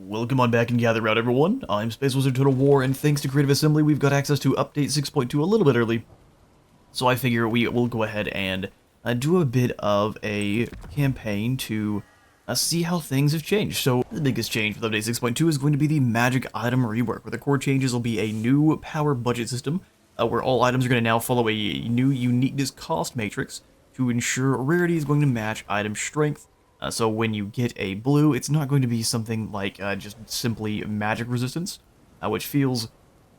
Welcome on back and gather round, everyone. I'm Space Wizard Total War, and thanks to Creative Assembly, we've got access to Update 6.2 a little bit early. So I figure we will go ahead and do a bit of a campaign to see how things have changed. So the biggest change with Update 6.2 is going to be the magic item rework, where the core changes will be a new power budget system, where all items are going to now follow a new uniqueness cost matrix to ensure rarity is going to match item strength. So when you get a blue, it's not going to be something like just simply magic resistance, which feels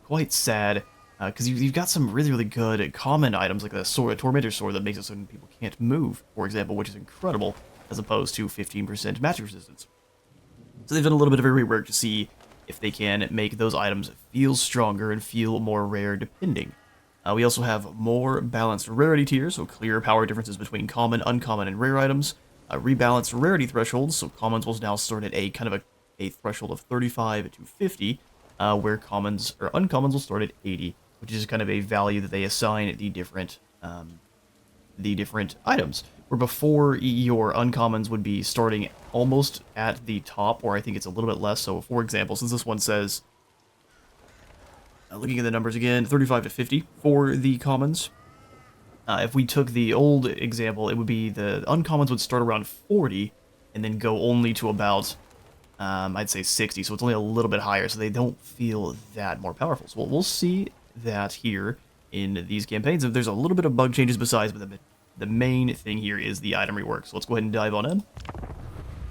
quite sad, because you've got some really good common items like the sword, a Tormentor sword that makes it so people can't move, for example, which is incredible, as opposed to 15% magic resistance. So they've done a little bit of a rework to see if they can make those items feel stronger and feel more rare depending. We also have more balanced rarity tiers, so clear power differences between common, uncommon, and rare items. Rebalanced rarity thresholds, so commons will now start at a kind of a threshold of 35 to 50, where commons or uncommons will start at 80, which is kind of a value that they assign the different items. Where before your uncommons would be starting almost at the top, or I think it's a little bit less. So, for example, since this one says, looking at the numbers again, 35 to 50 for the commons. If we took the old example, it would be the uncommons would start around 40 and then go only to about, I'd say 60, so it's only a little bit higher, so they don't feel that more powerful. So we'll see that here in these campaigns. If there's a little bit of bug changes besides, but the main thing here is the item rework. So let's go ahead and dive on in.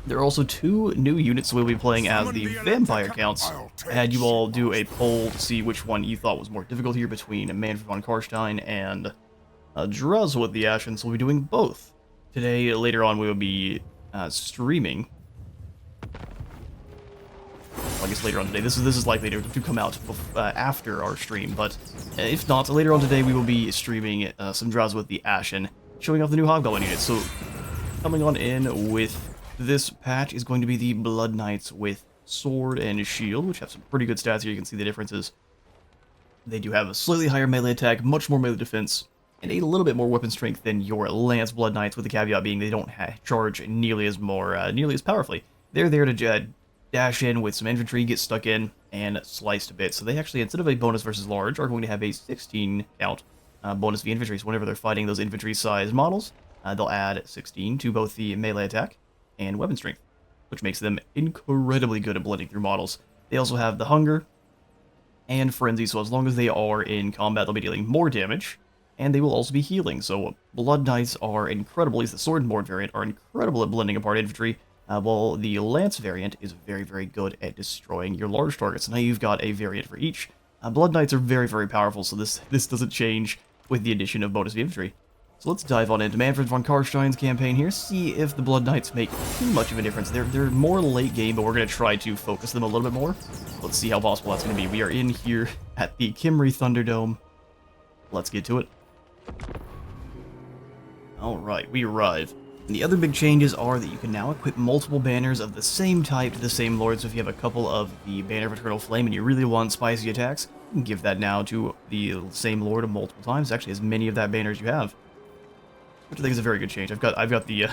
There are also two new units we'll be playing as the vampire counts. I had you all do a poll to see which one you thought was more difficult here between Mannfred von Karstein and Druzwood the Ashen, so we'll be doing both. Today, later on, we will be streaming. Well, I guess later on today. This is likely to come out after our stream, but if not, later on today we will be streaming some Druzwood the Ashen, showing off the new Hobgoblin unit. So, coming on in with this patch is going to be the Blood Knights with Sword and Shield, which have some pretty good stats here. You can see the differences. They do have a slightly higher melee attack, much more melee defense, and a little bit more weapon strength than your Lance Blood Knights, with the caveat being they don't charge nearly as powerfully. They're there to dash in with some infantry, get stuck in, and slice to bits. So they actually, instead of a bonus versus large, are going to have a 16 count bonus v infantry. So whenever they're fighting those infantry-sized models, they'll add 16 to both the melee attack and weapon strength, which makes them incredibly good at blending through models. They also have the Hunger and Frenzy, so as long as they are in combat, they'll be dealing more damage, and they will also be healing. So Blood Knights are incredible, at least the Sword and Board variant, are incredible at blending apart infantry, while the Lance variant is very good at destroying your large targets. Now you've got a variant for each. Blood Knights are very powerful, so this doesn't change with the addition of bonus infantry. So let's dive on into Mannfred von Karstein's campaign here, see if the Blood Knights make too much of a difference. They're more late game, but we're going to try to focus them a little bit more. Let's see how possible that's going to be. We are in here at the Kimry Thunderdome. Let's get to it. Alright, we arrive. And the other big changes are that you can now equip multiple banners of the same type to the same lord. So if you have a couple of the Banner of Eternal Flame and you really want spicy attacks, you can give that now to the same lord multiple times. Actually, as many of that banner as you have, which I think is a very good change. I've got the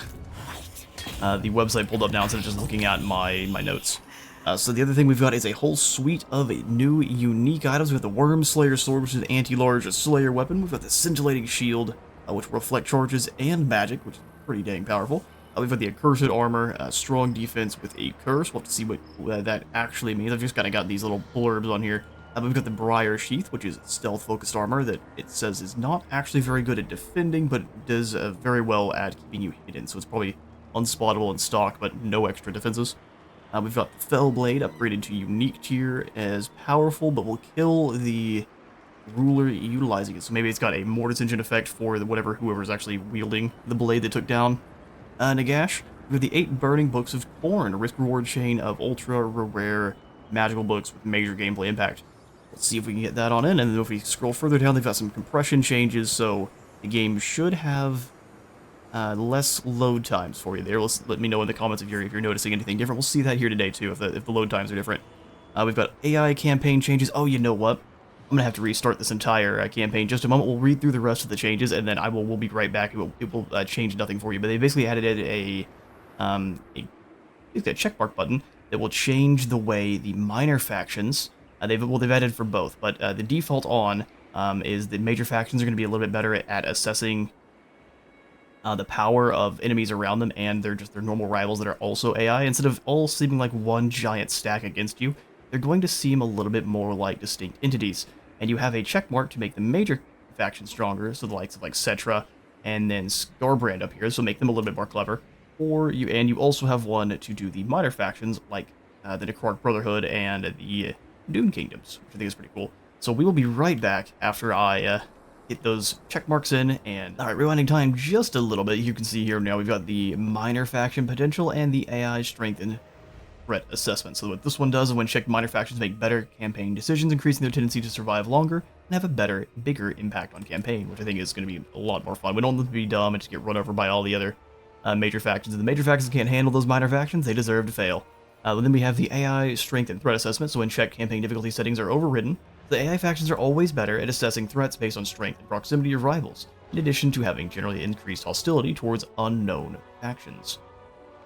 website pulled up now instead of just looking at my notes. So the other thing we've got is a whole suite of new unique items. We've got the Worm Slayer Sword, which is an anti-large Slayer weapon. We've got the Scintillating Shield, which will reflect charges and magic, which is pretty dang powerful. We've got the Accursed Armor, strong defense with a curse. We'll have to see what that actually means. I've just kind of got these little blurbs on here. We've got the Briar Sheath, which is stealth-focused armor that it says is not actually very good at defending, but does very well at keeping you hidden. So it's probably unspottable in stock, but no extra defenses. We've got the Fell Blade, upgraded to unique tier, as powerful, but will kill the ruler utilizing it. So maybe it's got a Mortis Engine effect for whoever's actually wielding the blade that took down Nagash. We've got the 8 Burning Books of Torn, a risk-reward chain of ultra-rare magical books with major gameplay impact. Let's see if we can get that on in, and then if we scroll further down, they've got some compression changes, so the game should have less load times for you there. Let me know in the comments if you're noticing anything different. We'll see that here today too, if the load times are different. We've got AI campaign changes. Oh, you know what? I'm gonna have to restart this entire campaign. Just a moment. We'll read through the rest of the changes, and then we'll be right back. It will change nothing for you, but they basically added a checkmark button that will change the way the minor factions, they've added for both, but the default on is that major factions are going to be a little bit better at assessing the power of enemies around them and their normal rivals that are also AI. Instead of all seeming like one giant stack against you, they're going to seem a little bit more like distinct entities. And you have a check mark to make the major faction stronger, so the likes of like Cetra and then Scarbrand up here, so make them a little bit more clever. You also have one to do the minor factions like the Necrotic Brotherhood and the Dune Kingdoms, which I think is pretty cool. So we will be right back after I get those check marks in, and alright, rewinding time just a little bit. You can see here now we've got the minor faction potential and the AI strength and threat assessment. So what this one does is when checked, minor factions make better campaign decisions, increasing their tendency to survive longer and have a bigger impact on campaign, which I think is going to be a lot more fun. We don't want them to be dumb and just get run over by all the other major factions. If the major factions can't handle those minor factions, they deserve to fail. Then we have the AI strength and threat assessment. So when checked, campaign difficulty settings are overridden. The AI factions are always better at assessing threats based on strength and proximity of rivals, in addition to having generally increased hostility towards unknown factions.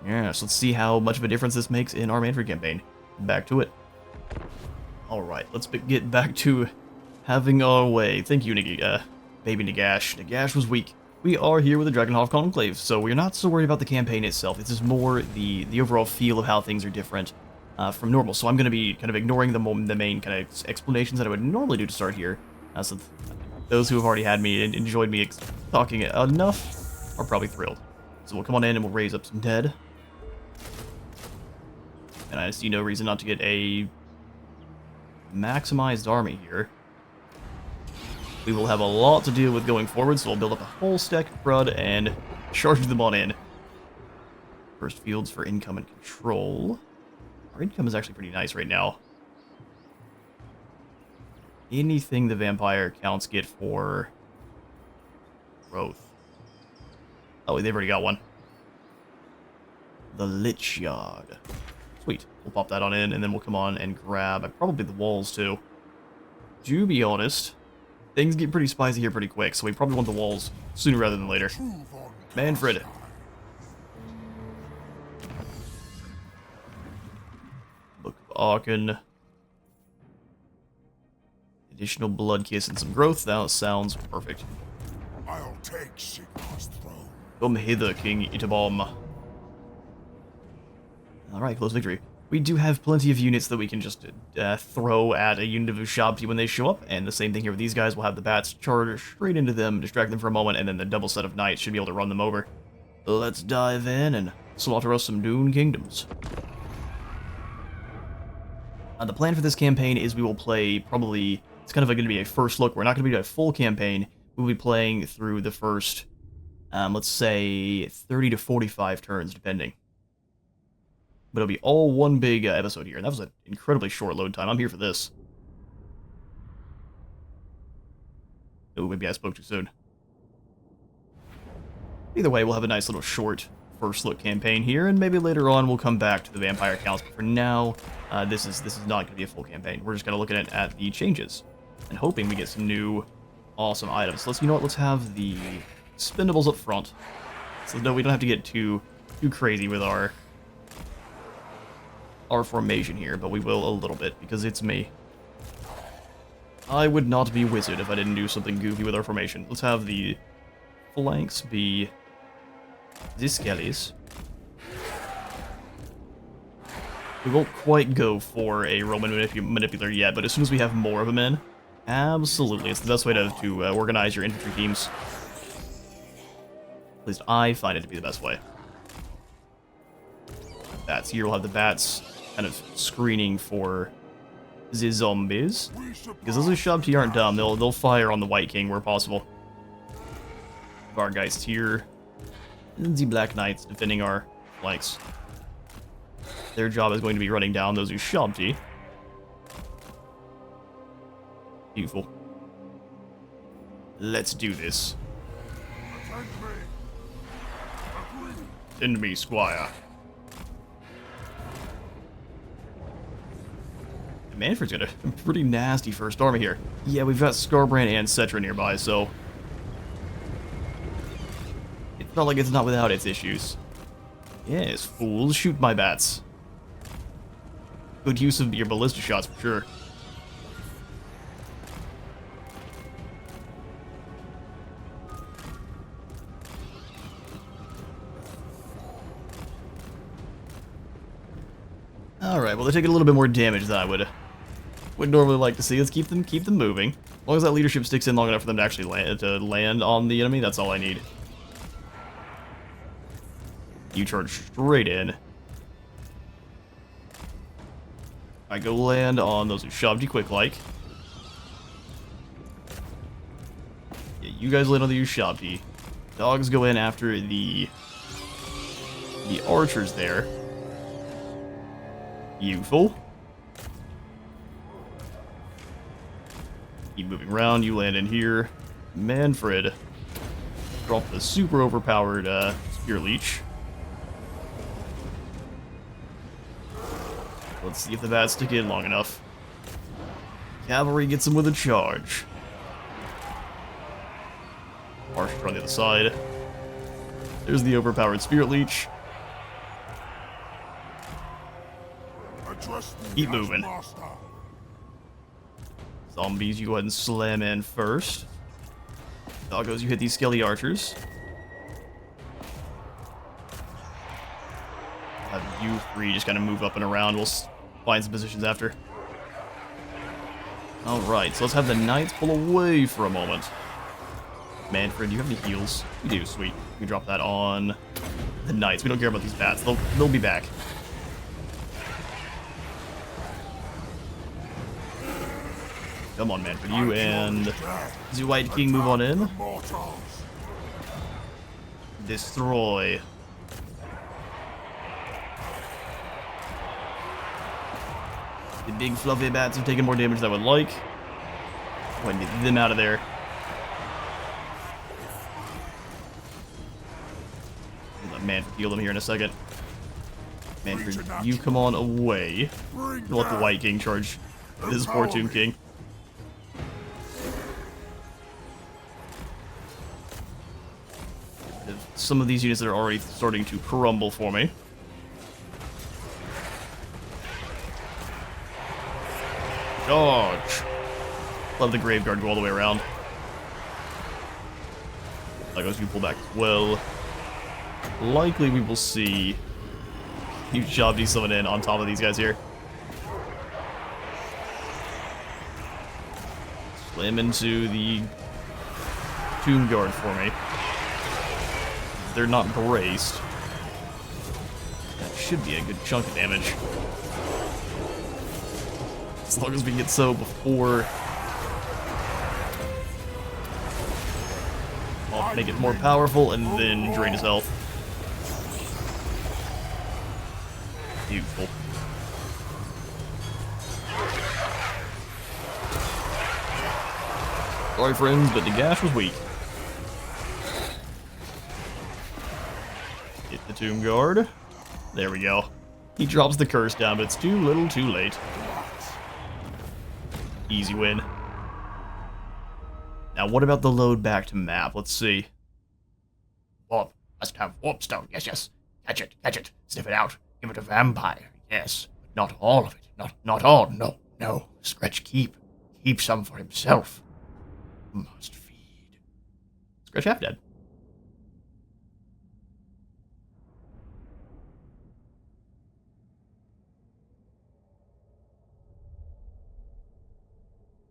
Yeah, so let's see how much of a difference this makes in our Mannfred campaign. Back to it. Alright, let's get back to having our way. Thank you, Baby Nagash. Nagash was weak. We are here with the Dragonhof Conclave, so we're not so worried about the campaign itself. This is more the overall feel of how things are different from normal. So I'm going to be kind of ignoring the main kind of explanations that I would normally do to start here. So those who have already had me and enjoyed me talking enough are probably thrilled. So we'll come on in and we'll raise up some dead. And I see no reason not to get a maximized army here. We will have a lot to deal with going forward, so we'll build up a whole stack of crud and charge them on in. First fields for income and control. Our income is actually pretty nice right now. Anything the vampire counts get for growth. Oh, they've already got one. The Lich Yard. Sweet. We'll pop that on in, and then we'll come on and grab probably the walls, too. To be honest, things get pretty spicy here pretty quick, so we probably want the walls sooner rather than later. Mannfred. Book of Aachen. Additional blood kiss and some growth. That sounds perfect. I'll take Sigmar's throne. Come hither, King Itabaum. Alright, close victory. We do have plenty of units that we can just throw at a unit of Ushabti when they show up, and the same thing here with these guys. We'll have the bats charge straight into them, distract them for a moment, and then the double set of knights should be able to run them over. Let's dive in and slaughter us some Dune Kingdoms. The plan for this campaign is we will play probably, it's kind of going to be a first look. We're not going to be doing a full campaign. We'll be playing through the first, let's say, 30 to 45 turns, depending. But it'll be all one big episode here. And that was an incredibly short load time. I'm here for this. Oh, maybe I spoke too soon. Either way, we'll have a nice little short first look campaign here, and maybe later on we'll come back to the vampire counts. But for now, this is not going to be a full campaign. We're just going to look at the changes and hoping we get some new awesome items. So you know what? Let's have the expendables up front. So no, we don't have to get too crazy with our formation here, but we will a little bit, because it's me. I would not be wizard if I didn't do something goofy with our formation. Let's have the flanks be the skellies. We won't quite go for a Roman manipulator yet, but as soon as we have more of them in, absolutely, it's the best way to organize your infantry teams. At least I find it to be the best way. Bats here, we'll have the bats kind of screening for the zombies, because those Ushabti aren't dumb. They'll fire on the White King where possible. Vargeist here, and the Black Knights defending our flanks. Their job is going to be running down those Ushabti. Beautiful. Let's do this. Send me, squire. Mannfred's got a pretty nasty first army here. Yeah, we've got Scarbrand and Cetra nearby, so it's not like it's not without its issues. Yes, fools, shoot my bats. Good use of your ballista shots for sure. Alright, well they're taking a little bit more damage than I would normally like to see. Let's keep them moving. As long as that leadership sticks in long enough for them to actually land on the enemy, that's all I need. You charge straight in. I go land on those who shoved you quick like. Yeah, you guys land on the Ushabti. Dogs go in after the archers there. Beautiful. Keep moving around, you land in here. Mannfred. Drop the super overpowered Spear Leech. Let's see if the bats stick in long enough. Cavalry gets him with a charge. Archer on the other side. There's the overpowered Spirit Leech. Keep moving. Zombies, you go ahead and slam in first. Doggos, you hit these skelly archers. Have you three just kind of move up and around. We'll find some positions after. Alright, so let's have the knights pull away for a moment. Mannfred, do you have any heals? You do, sweet. You can drop that on the knights. We don't care about these bats. They'll be back. Come on, Mannfred. You and the White King move on in. Destroy. The big fluffy bats have taken more damage than I would like. Go ahead and get them out of there. Let Mannfred heal them here in a second. Mannfred, you come on away. Let the White King charge this poor Tomb King. Some of these units that are already starting to crumble for me. Charge! Let the Graveguard go all the way around. Legos, you pull back as well. Likely we will see you Shabdi summon in on top of these guys here. Slam into the Tomb Guard for me. They're not braced. That should be a good chunk of damage. As long as we get so before... I'll make it more powerful and then drain his health. Beautiful. Sorry friends, but Nagash was weak. Hit the Tomb Guard. There we go. He drops the curse down, but it's too little too late. Easy win. Now, what about the load back to map? Let's see. Warp. Must have warpstone. Yes, yes. Catch it. Sniff it out. Give it a vampire. Yes. Not all of it. Not all. No. Scratch keep some for himself. Must feed. Scratch half dead.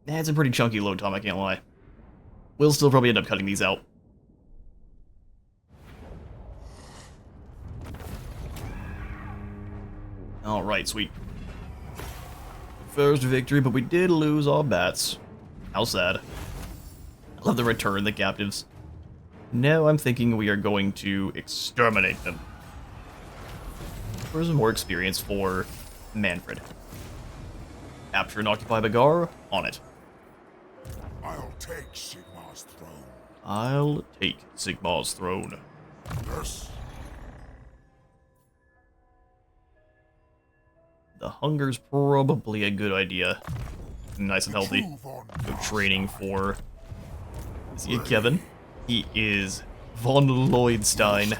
It's a pretty chunky load time, I can't lie. We'll still probably end up cutting these out. Alright, sweet. First victory, but we did lose all bats. How sad. I love the return the captives. Now I'm thinking we are going to exterminate them. For some more experience for Mannfred. Capture and occupy Bagar, on it. I'll take Sigmar's throne. I'll take Sigmar's throne. Yes. The hunger's probably a good idea. Nice and healthy. Good training for... Is he a Kevin? He is von Lloydstein.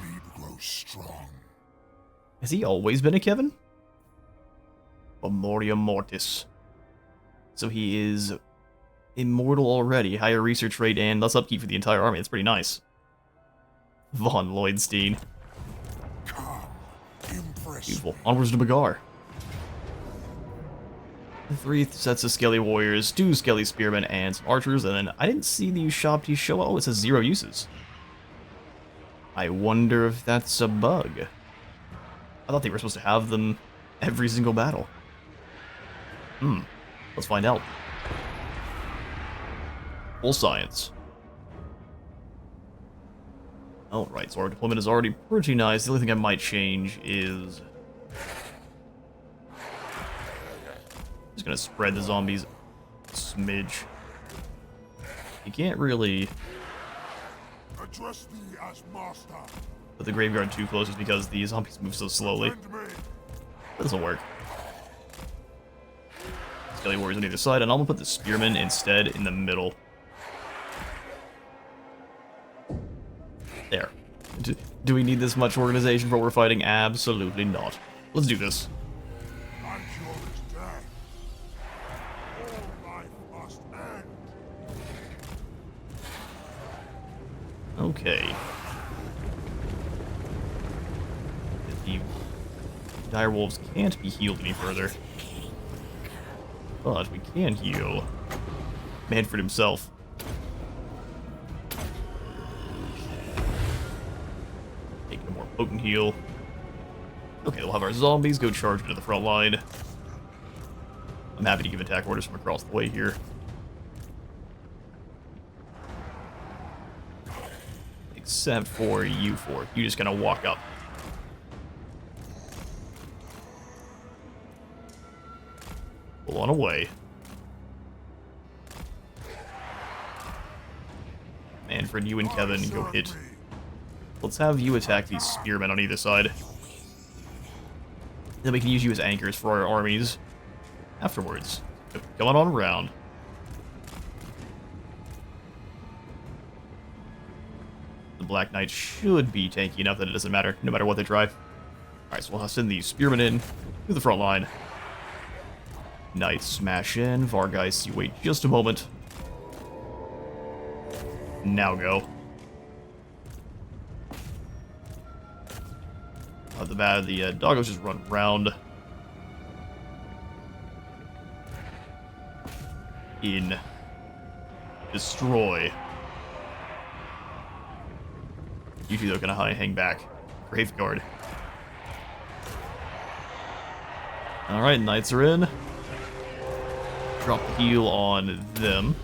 Has he always been a Kevin? Memoria Mortis. So he is immortal already, higher research rate, and less upkeep for the entire army. That's pretty nice. Von Lloydstein. Come, impress Beautiful. me. Onwards to Bagar. 3 sets of Skelly Warriors, 2 Skelly Spearmen, and some Archers, and then I didn't see the Ushopti show. Oh, it says 0 uses. I wonder if that's a bug. I thought they were supposed to have them every single battle. Let's find out. Full science. Alright, so our deployment is already pretty nice. The only thing I might change is... just gonna spread the zombies a smidge. You can't really Address me as master. put the graveyard too close just because the zombies move so slowly. Defend me. This'll work. Skelly Warriors on either side, and I'm gonna put the Spearmen instead in the middle. There. Do we need this much organization for what we're fighting? Absolutely not. Let's do this. My cure is death. All life must end. Okay. The direwolves can't be healed any further. But we can heal Mannfred himself. Taking a more potent heal. Okay, we'll have our zombies go charge into the front line. I'm happy to give attack orders from across the way here. Except for you four. You just gonna walk up. Pull on away. Mannfred, you and Kevin go hit. Let's have you attack these spearmen on either side. Then we can use you as anchors for our armies afterwards. Come on around. The Black Knight should be tanky enough that it doesn't matter, no matter what they try. Alright, so we'll send these spearmen in to the front line. Knights smash in. Vargeist, you wait just a moment. Now go. The doggos just run around. In. Destroy. You two, though, gonna hang back. Graveguard. Alright, knights are in. Drop the heal on them.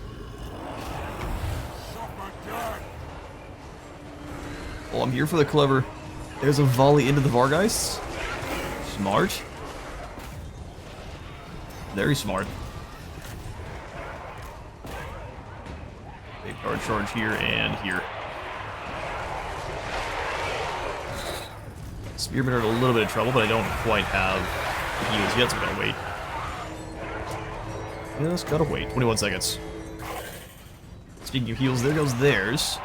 Oh, I'm here for the clever. There's a volley into the Vargeist. Smart. Very smart. Big guard charge here and here. Spearmen are in a little bit of trouble, but I don't quite have the heals yet, so I'm gonna wait. Just gotta wait. 21 seconds. Speaking of heals, there goes theirs.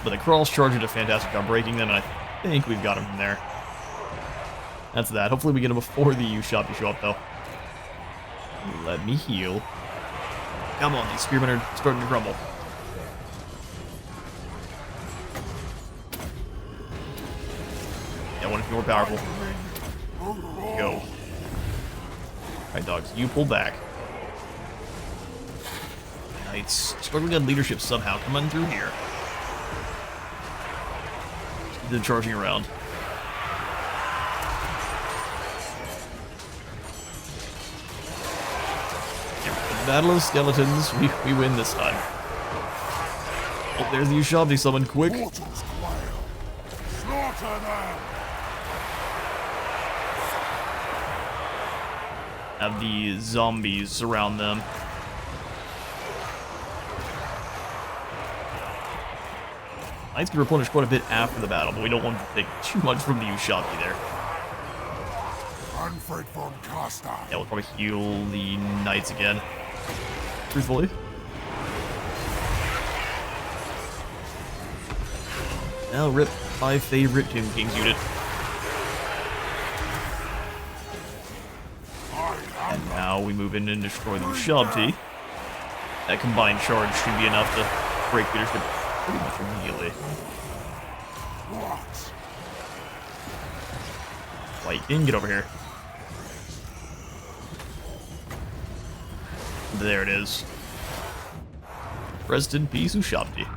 But the Crawls charge did a fantastic job breaking them, and I think we've got him from there. That's that. Hopefully we get him before the Ushopti show up, though. Let me heal. Come on, these spearmen are starting to crumble. Yeah, one is more powerful. Go. Alright, dogs, you pull back. Knights struggling on leadership somehow. Come on through here. Then charging around. Battle of Skeletons. We win this time. Oh, there's the Ushopti summon. Quick. Mortals quail. Slaughter them. Have the zombies surround them. Knights can replenish quite a bit after the battle, but we don't want to take too much from the Ushopti there. Mannfred von Caster. Yeah, we'll probably heal the Knights again. Truthfully. Now rip my favorite Tomb King's unit. now we move in and destroy the Shabti. That combined charge should be enough to break leadership pretty much immediately. What? Viking, get over here. There it is. Rest in peace, Ushabti.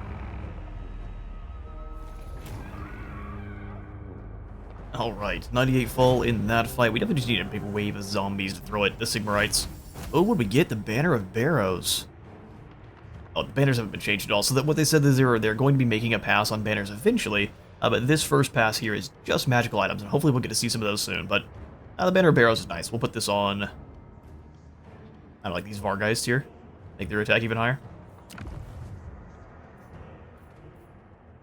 Alright, 98 fall in that fight. We definitely just need a big wave of zombies to throw at the Sigmarites. Oh, what do we get? The Banner of Barrows. Oh, the banners haven't been changed at all, so that what they said is they're going to be making a pass on banners eventually, but this first pass here is just magical items, and hopefully we'll get to see some of those soon, but the Banner of Barrows is nice. We'll put this on, I don't like these Vargeist here. Make their attack even higher.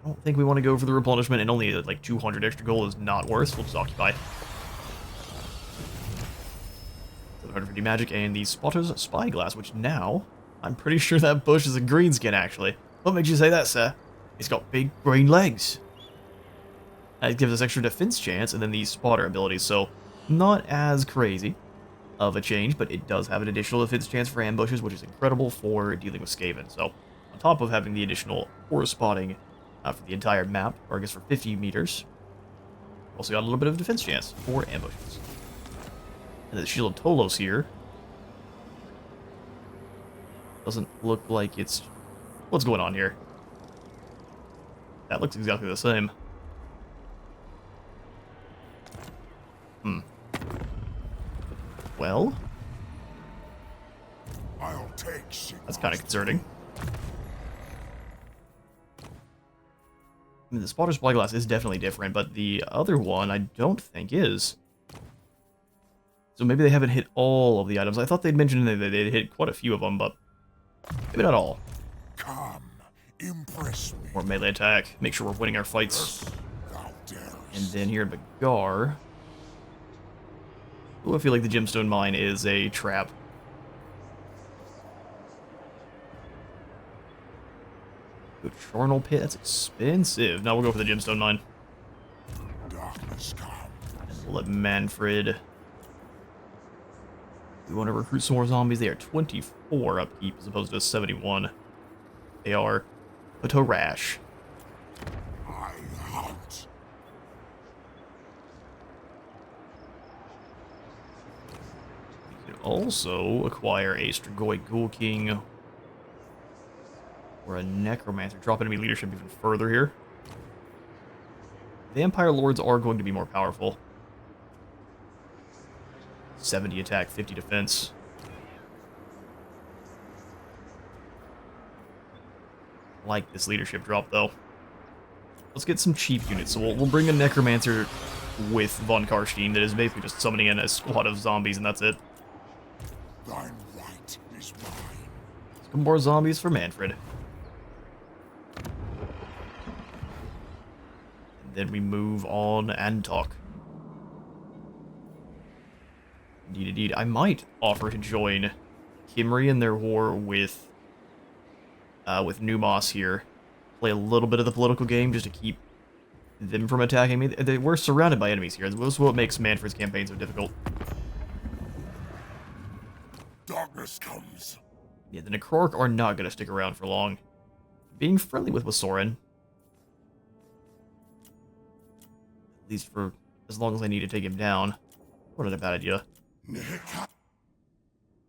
I don't think we want to go for the replenishment, and only like 200 extra gold is not worth. We'll just occupy. 750 magic, and the Spotter's Spyglass, which now, I'm pretty sure that bush is a green skin, actually. What makes you say that, sir? It's got big green legs. That gives us extra defense chance, and then the spotter abilities, so not as crazy of a change, but it does have an additional defense chance for ambushes, which is incredible for dealing with Skaven. So, on top of having the additional forest spotting for the entire map, or I guess for 50 meters, also got a little bit of defense chance for ambushes. And the Shield of Tolos here doesn't look like it's... What's going on here? That looks exactly the same. Well, I'll take Sigmar's that's kind of concerning. I mean, the Spotter's Spyglass is definitely different, but the other one I don't think is. So maybe they haven't hit all of the items. I thought they'd mentioned that they'd hit quite a few of them, but maybe not all. Come, impress me. More melee attack. Make sure we're winning our fights. Thou darest. And then here in Bagar... Ooh, I feel like the Gemstone Mine is a trap. Good Charnel Pit, that's expensive. Now we'll go for the Gemstone Mine. Darkness come. And we'll let Mannfred... We want to recruit some more zombies. They are 24 upkeep as opposed to 71. They are Patorash. I hunt. We can also acquire a Strigoi Ghoul King or a Necromancer. Drop enemy leadership even further here. Vampire Lords are going to be more powerful. 70 attack, 50 defense. I like this leadership drop, though. Let's get some cheap units. So we'll bring a Necromancer with Von Karstein that is basically just summoning in a squad of zombies, and that's it. Thine right is mine. Some more zombies for Mannfred. And then we move on and talk. Indeed. I might offer to join Kimry in their war with Numos here. Play a little bit of the political game just to keep them from attacking me. We're surrounded by enemies here. This is what makes Mannfred's campaign so difficult. Darkness comes. Yeah, the Necrarch are not going to stick around for long. Being friendly with Soren. At least for as long as I need to take him down. What a bad idea.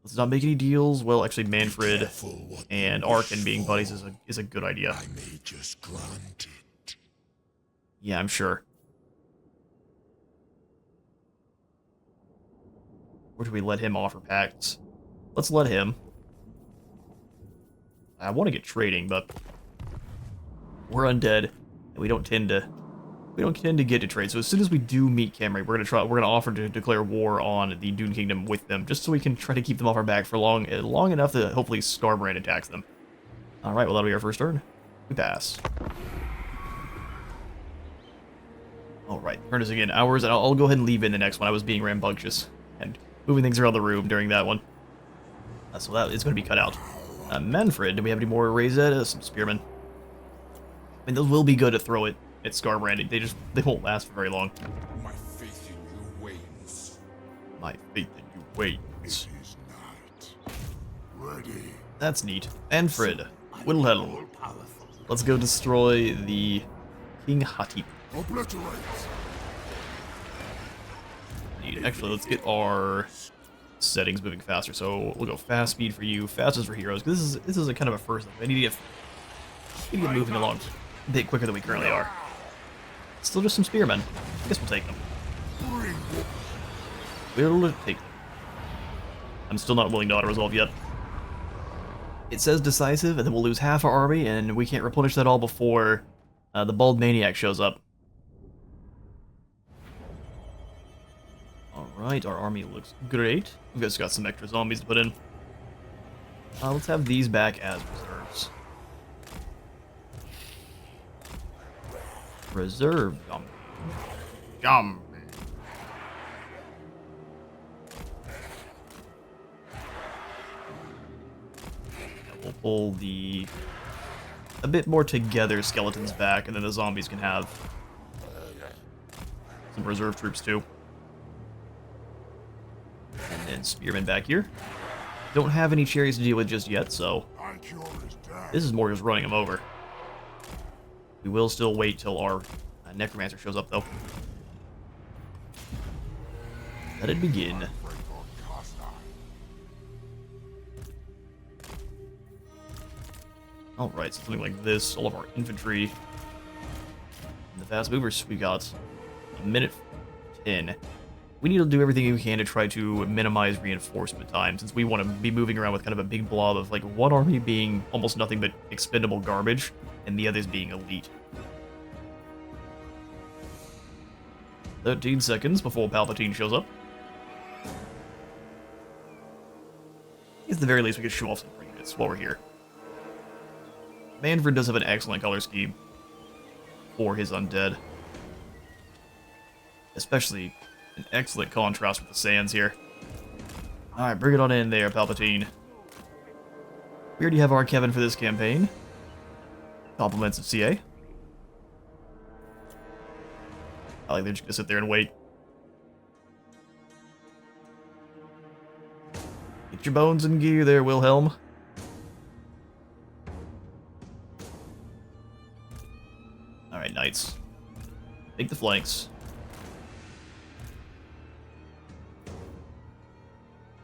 Let's not make any deals. Well, actually, Mannfred and Arkin being buddies is a good idea. I may just grant it. Yeah, I'm sure. Or do we let him offer pacts? Let's let him. I want to get trading, but we're undead, and we don't tend to get to trade. So as soon as we do meet Kimry, we're gonna offer to declare war on the Dune Kingdom with them, just so we can try to keep them off our back for long enough that hopefully Skarbrand attacks them. All right, well that'll be our first turn. We pass. All right, turn is again ours, and I'll go ahead and leave in the next one. I was being rambunctious and moving things around the room during that one, so that is going to be cut out. Mannfred, do we have any more raise at? Some spearmen. I mean, those will be good to throw it at Skarbrand. They won't last for very long. My faith in you wanes. My faith in you wanes. It is That's neat. Mannfred, Wilhelm. Let's go destroy the King Hatip. Obliterate. Actually, let's get our settings moving faster. So we'll go fast speed for you, fastest for heroes. Because this is a kind of a first. I need to get moving along a bit quicker than we currently are. Still just some spearmen. I guess we'll take them. We'll take them. I'm still not willing to auto-resolve yet. It says decisive, and then we'll lose half our army, and we can't replenish that all before the Bald Maniac shows up. Alright, our army looks great. We've just got some extra zombies to put in. Let's have these back as reserves. Reserve zombie. Zombie. We'll pull the a bit more together skeletons back, and then the zombies can have some reserve troops too. And then spearmen back here. Don't have any cherries to deal with just yet, so this is more just running them over. We will still wait till our necromancer shows up, though. Let it begin. Alright, so something like this, all of our infantry. And the fast movers, we got a minute 10. We need to do everything we can to try to minimize reinforcement time, since we want to be moving around with kind of a big blob of like one army being almost nothing but expendable garbage, and the others being elite. 13 seconds before Palpatine shows up. At the very least, we could show off some units while we're here. Mannfred does have an excellent color scheme for his undead. Especially an excellent contrast with the sands here. Alright, bring it on in there, Palpatine. We already have our Kevin for this campaign. Compliments of CA. I like they're just gonna sit there and wait. Get your bones in gear there, Wilhelm. Alright, knights. Take the flanks.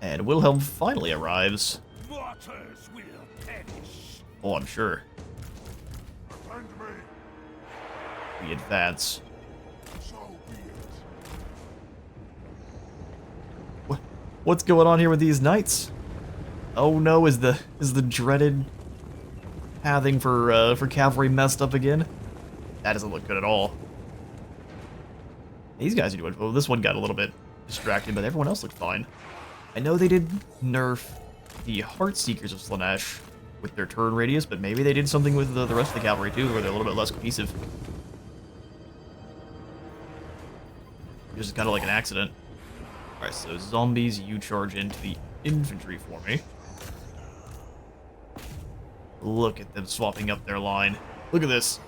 And Wilhelm finally arrives. Martyrs will perish. Oh, I'm sure. Attend me. We advance. So be it. What's going on here with these knights? Oh no, is the dreaded pathing for cavalry messed up again? That doesn't look good at all. These guys are doing well. This one got a little bit distracted, but everyone else looked fine. I know they did nerf the Heartseekers of Slaanesh with their turn radius, but maybe they did something with the rest of the cavalry too, where they're a little bit less cohesive. It was kind of like an accident. Alright, so zombies, you charge into the infantry for me. Look at them swapping up their line. Look at this.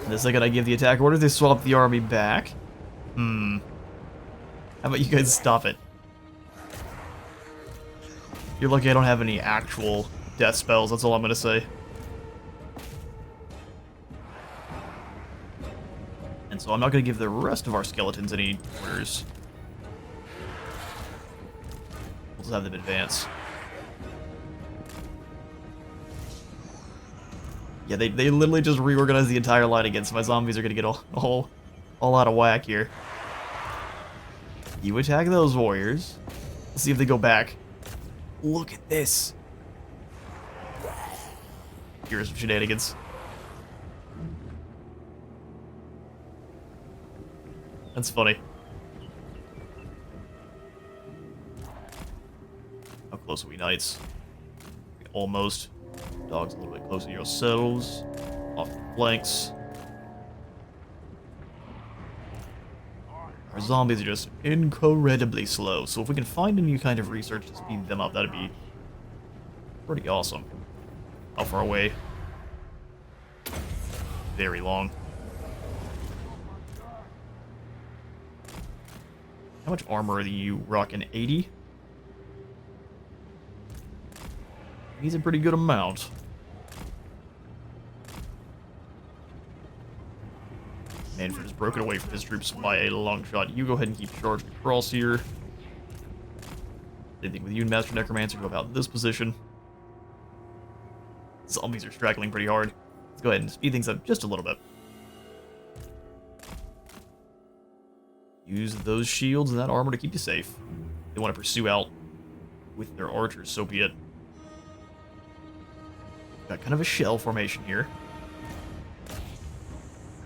And the second I give the attack order, they swap the army back. How about you guys stop it? You're lucky I don't have any actual death spells, that's all I'm gonna say. And so I'm not gonna give the rest of our skeletons any orders. We'll just have them advance. Yeah, they literally just reorganized the entire line again, so my zombies are gonna get all out of whack here. You attack those warriors. Let's see if they go back. Look at this. Here's some shenanigans. That's funny. How close are we, knights? Almost. Dogs a little bit closer to yourselves. Off the flanks. Our zombies are just incredibly slow, so if we can find any kind of research to speed them up, that'd be pretty awesome. How far away? Very long. How much armor are you rocking? 80? He's a pretty good amount. Mannfred has broken away from his troops by a long shot. You go ahead and keep charging across here. Same thing with you, Master Necromancer. Go about this position. Zombies are straggling pretty hard. Let's go ahead and speed things up just a little bit. Use those shields and that armor to keep you safe. They want to pursue out with their archers, so be it. Got kind of a shell formation here.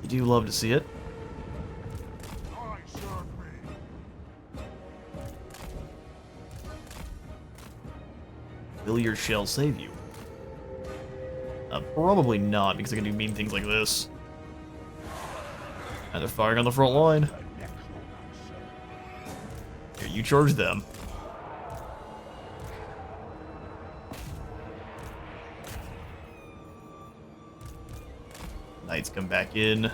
You do love to see it. I serve me. Will your shell save you? Probably not, because I can do mean things like this. And they're firing on the front line. Here, you charge them. Knights come back in.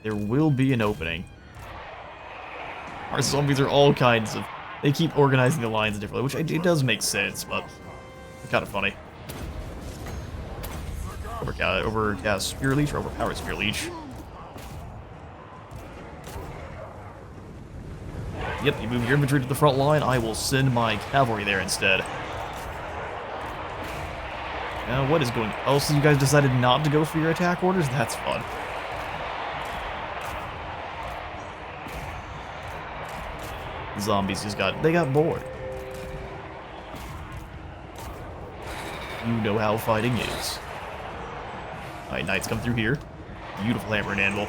There will be an opening. Our zombies are all kinds of... They keep organizing the lines differently, which it does make sense, but it's kind of funny. Overcast Spear Leech or Overpowered Spear Leech. Yep, you move your infantry to the front line, I will send my cavalry there instead. Now, what is going on? Oh, so you guys decided not to go for your attack orders? That's fun. Zombies just they got bored. You know how fighting is. Alright, knights come through here. Beautiful hammer and anvil.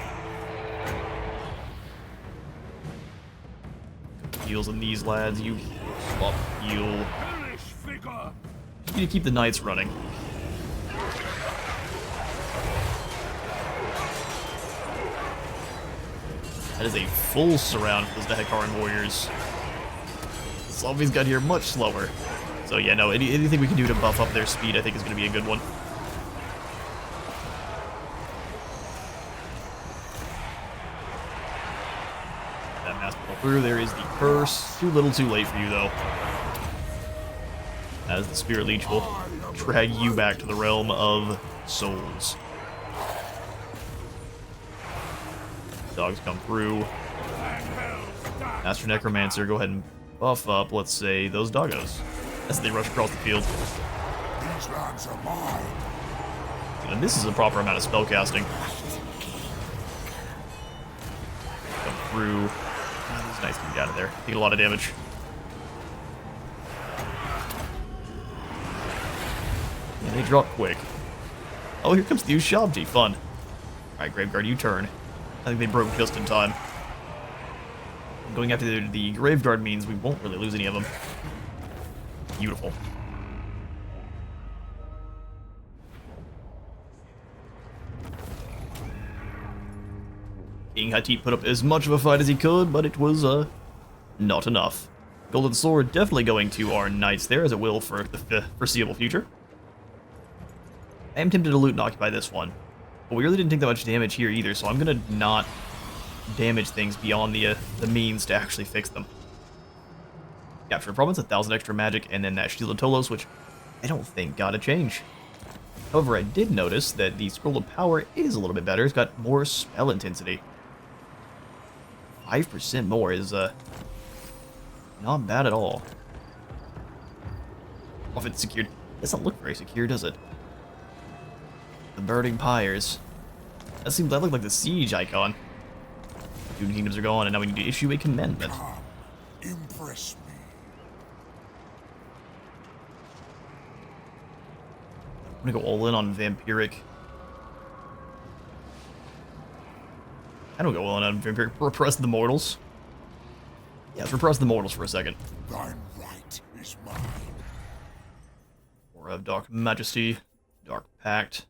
Heals on these lads, you swap heal. You need to keep the knights running. That is a full surround for those Dehakaran warriors. Zombies got here much slower. So yeah, no, anything we can do to buff up their speed I think is going to be a good one. That mass pull through, there is the curse. Too little too late for you though. As the Spirit Leech will drag you back to the realm of souls. Dogs come through. Master Necromancer, go ahead and buff up, let's say, those doggos as they rush across the field. These lands are mine. And this is a proper amount of spellcasting. Come through. These knights can get out of there. Take a lot of damage. Yeah, they drop quick. Oh, here comes the Ushabti. Fun. Alright, Graveguard, you turn. I think they broke just in time. Going after the Graveguard means we won't really lose any of them. Beautiful. King Hatit put up as much of a fight as he could, but it was, not enough. Golden Sword definitely going to our knights there, as it will for the foreseeable future. I am tempted to loot and occupy this one. But we really didn't take that much damage here either, so I'm gonna not damage things beyond the means to actually fix them. Capture a province, 1,000 extra magic, and then that Shield of Tolos, which I don't think got a change. However, I did notice that the Scroll of Power is a little bit better. It's got more spell intensity. 5% more is not bad at all. Oh, if it's secured. It doesn't look very secure, does it? The Burning Pyres. That looked like the siege icon. Two kingdoms are gone, and now we need to issue a commandment. Come, impress me. I'm gonna go all in on Vampiric. I don't go all in on Vampiric. Repress the Mortals. Yeah, let's repress the Mortals for a second. Thine right is mine. Or of Dark Majesty, Dark Pact.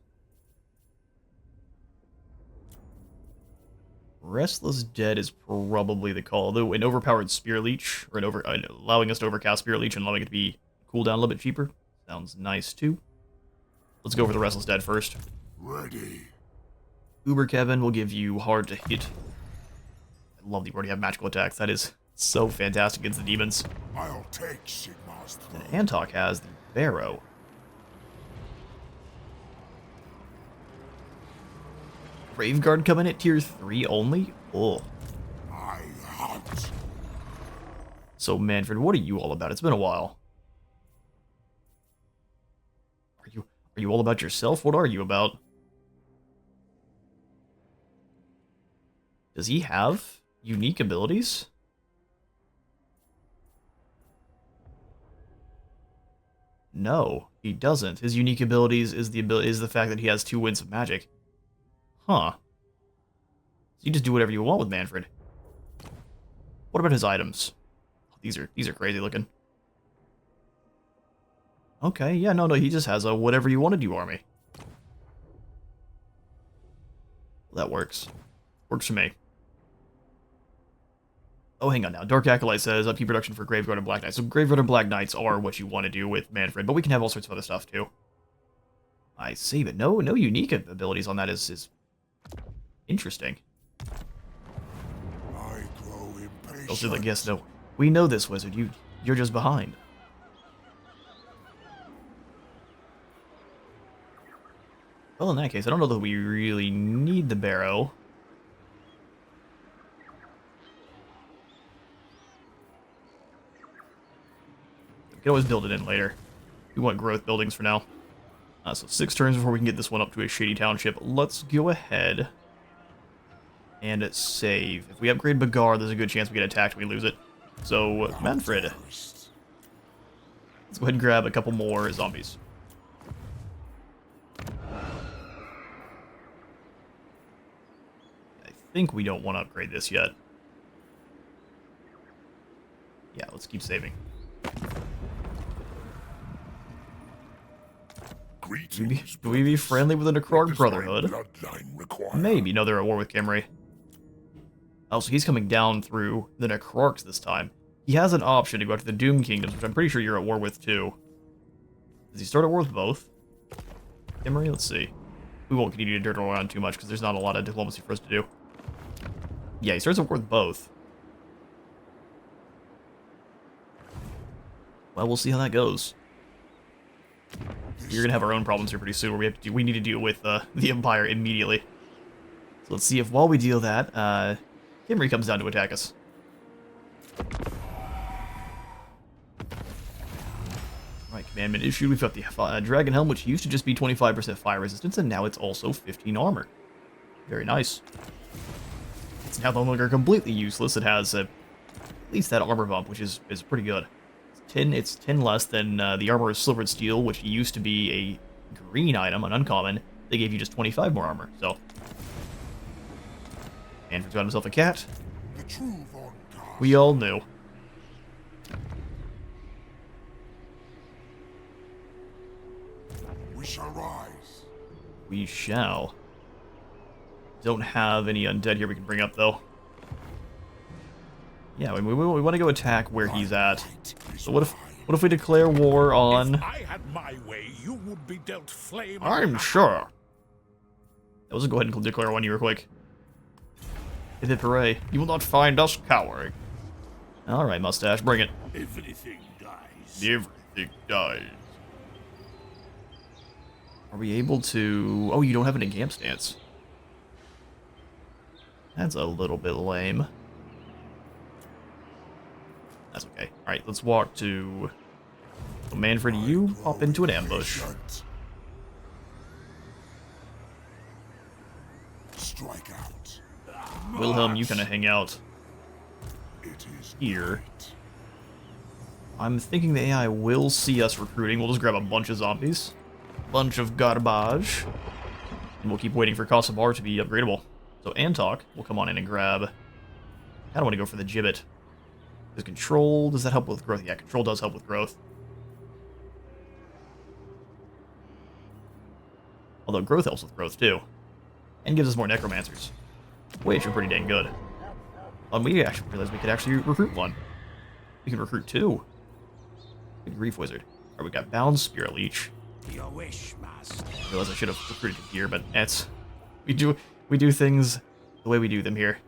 Restless Dead is probably the call, though an overpowered Spear Leech, or allowing us to overcast Spear Leech and allowing it to be cooldown a little bit cheaper. Sounds nice too. Let's go for the Restless Dead first. Ready. Uber Kevin will give you hard to hit. I love that you already have magical attacks. That is so fantastic against the demons. I'll take Sigmar's throne. And Antok has the Barrow. Graveguard coming at tier 3 only? Oh. I hunt. So, Mannfred, what are you all about? It's been a while. Are you all about yourself? What are you about? Does he have unique abilities? No, he doesn't. His unique abilities is the fact that he has 2 winds of magic. Huh. So you just do whatever you want with Mannfred. What about his items? These are crazy looking. Okay, yeah, no, he just has a whatever you want to do army. That works. Works for me. Oh, hang on now. Dark Acolyte says upkeep production for Graveguard and Black Knights. So Graveguard and Black Knights are what you want to do with Mannfred, but we can have all sorts of other stuff too. I see, but no unique abilities on that is interesting. I grow impatient. Also, like, yes, no. We know this, wizard. You're just behind. Well, in that case, I don't know that we really need the Barrow. We can always build it in later. We want growth buildings for now. So 6 turns before we can get this one up to a shady township. Let's go ahead and save. If we upgrade Bagar, there's a good chance we get attacked and we lose it. So, Mannfred. Let's go ahead and grab a couple more zombies. I think we don't want to upgrade this yet. Yeah, let's keep saving. Greetings, Do we be friendly with the Necrog Brotherhood? Bloodline Maybe. No, they're at war with Kimry. Oh, so he's coming down through the Necroarchs this time. He has an option to go to the Doom Kingdoms, which I'm pretty sure you're at war with too. Does he start at war with both? Kimry? Let's see. We won't continue to dirt around too much because there's not a lot of diplomacy for us to do. Yeah, he starts at war with both. Well, we'll see how that goes. We're gonna have our own problems here pretty soon where we need to deal with the Empire immediately. So let's see if while we deal that, Kimry comes down to attack us. Right, commandment issued. We've got the Dragon Helm, which used to just be 25% fire resistance, and now it's also 15 armor. Very nice. It's now no longer completely useless. It has at least that armor bump, which is pretty good. It's 10 less than the armor of Silvered Steel, which used to be a green item, an uncommon. They gave you just 25 more armor, so. Mannfred's got himself a cat. The true Volkmar. We all knew. We shall rise. We shall. Don't have any undead here we can bring up, though. Yeah, we want to go attack where he's at. So what if we declare war on... If I had my way, you would be dealt flame. I'm sure. Let's go ahead and declare one real quick. Hip hip hooray. You will not find us cowering. Alright, Mustache, bring it. Everything dies. Everything dies. Are we able to... Oh, you don't have an Gamp stance. That's a little bit lame. That's okay. Alright, let's walk to... So Mannfred, you pop into an ambush. Strike out. Wilhelm, you kind of hang out It is here. I'm thinking the AI will see us recruiting. We'll just grab a bunch of zombies. Bunch of garbage. And we'll keep waiting for Kosovar to be upgradable. So Antok will come on in and grab... I don't want to go for the Gibbet. Does control... Does that help with growth? Yeah, control does help with growth. Although growth helps with growth too. And gives us more necromancers. Which are pretty dang good. And we actually realized we could actually recruit one. We can recruit 2. Good grief, wizard. Alright, we got Bound Spirit Leech. Your wish, master. I realize I should have recruited it here, but it's... We do things the way we do them here.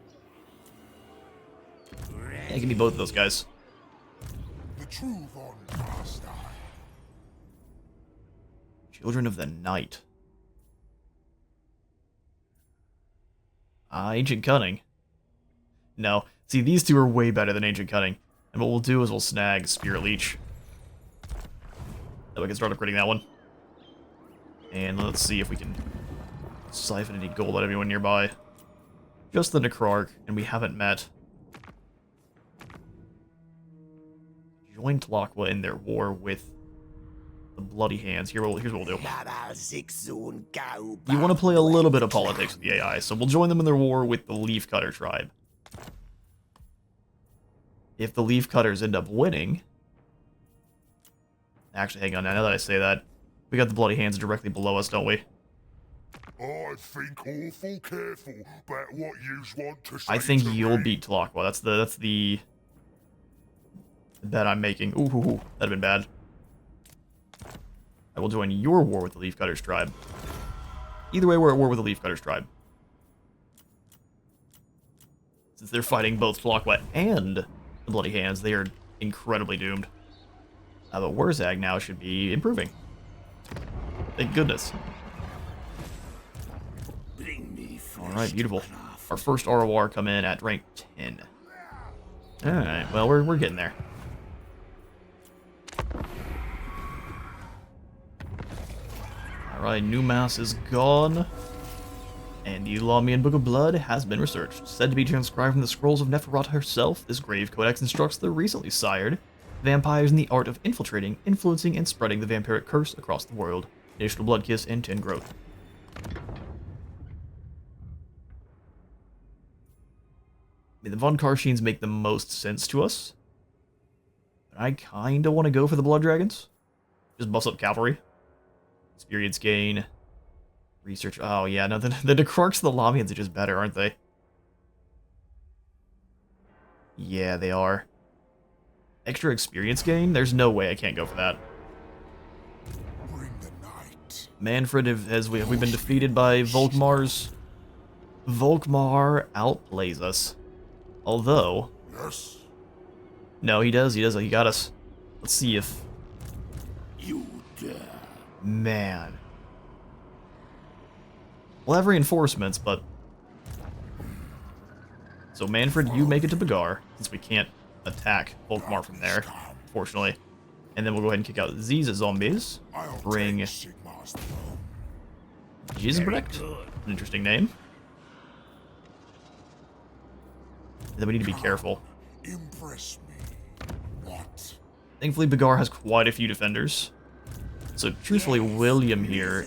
Yeah, give me both of those guys. the true Volkmar style. Children of the Night. Ancient Cunning. No. See, these two are way better than Ancient Cunning. And what we'll do is we'll snag Spirit Leech. Then we can start upgrading that one. And let's see if we can siphon any gold out of anyone nearby. Just the Necrarch, and we haven't met. Join Tlaqua in their war with the Bloody Hands. Here's what we'll do. You want to play a little bit of politics with the AI, so we'll join them in their war with the Leafcutter tribe. If the Leafcutters end up winning... Actually, hang on, now that I say that, we got the Bloody Hands directly below us, don't we? I think awful careful about what yous want to say. I think to you'll me. beat Tlaqua. That's the bet I'm making. Ooh, that'd been bad. I will join your war with the Leafcutters tribe. Either way, we're at war with the Leafcutters tribe. Since they're fighting both Tlaqua and the Bloody Hands, they are incredibly doomed. But Wurzag now should be improving. Thank goodness. Alright, beautiful. Our first ROR come in at rank 10. Alright, well, we're getting there. Alright, Numas is gone. And the Elamian Book of Blood has been researched. Said to be transcribed from the scrolls of Neferat herself, this grave codex instructs the recently sired vampires in the art of infiltrating, influencing, and spreading the vampiric curse across the world. Additional blood kiss and 10 growth. I mean, the Von Karshines make the most sense to us. But I kinda want to go for the Blood Dragons. Just bust up cavalry. Experience gain. Research. Oh, yeah, no, the Necrarchs and the Lamians are just better, aren't they? Yeah, they are. Extra experience gain? There's no way I can't go for that. Bring the night. Mannfred, have we been defeated by Volkmar's? Volkmar outplays us. Although... Yes. No, he does, he got us. Let's see if... You dare. Man. We'll have reinforcements, but... So Mannfred, you make it to Bagar, since we can't attack Volkmar from there, fortunately. And then we'll go ahead and kick out these zombies. I'll Bring take Sigmar's throne. Gisbrecht, an interesting name. And then we need to be careful. Impress me. What? Thankfully, Bagar has quite a few defenders. So truthfully, William here...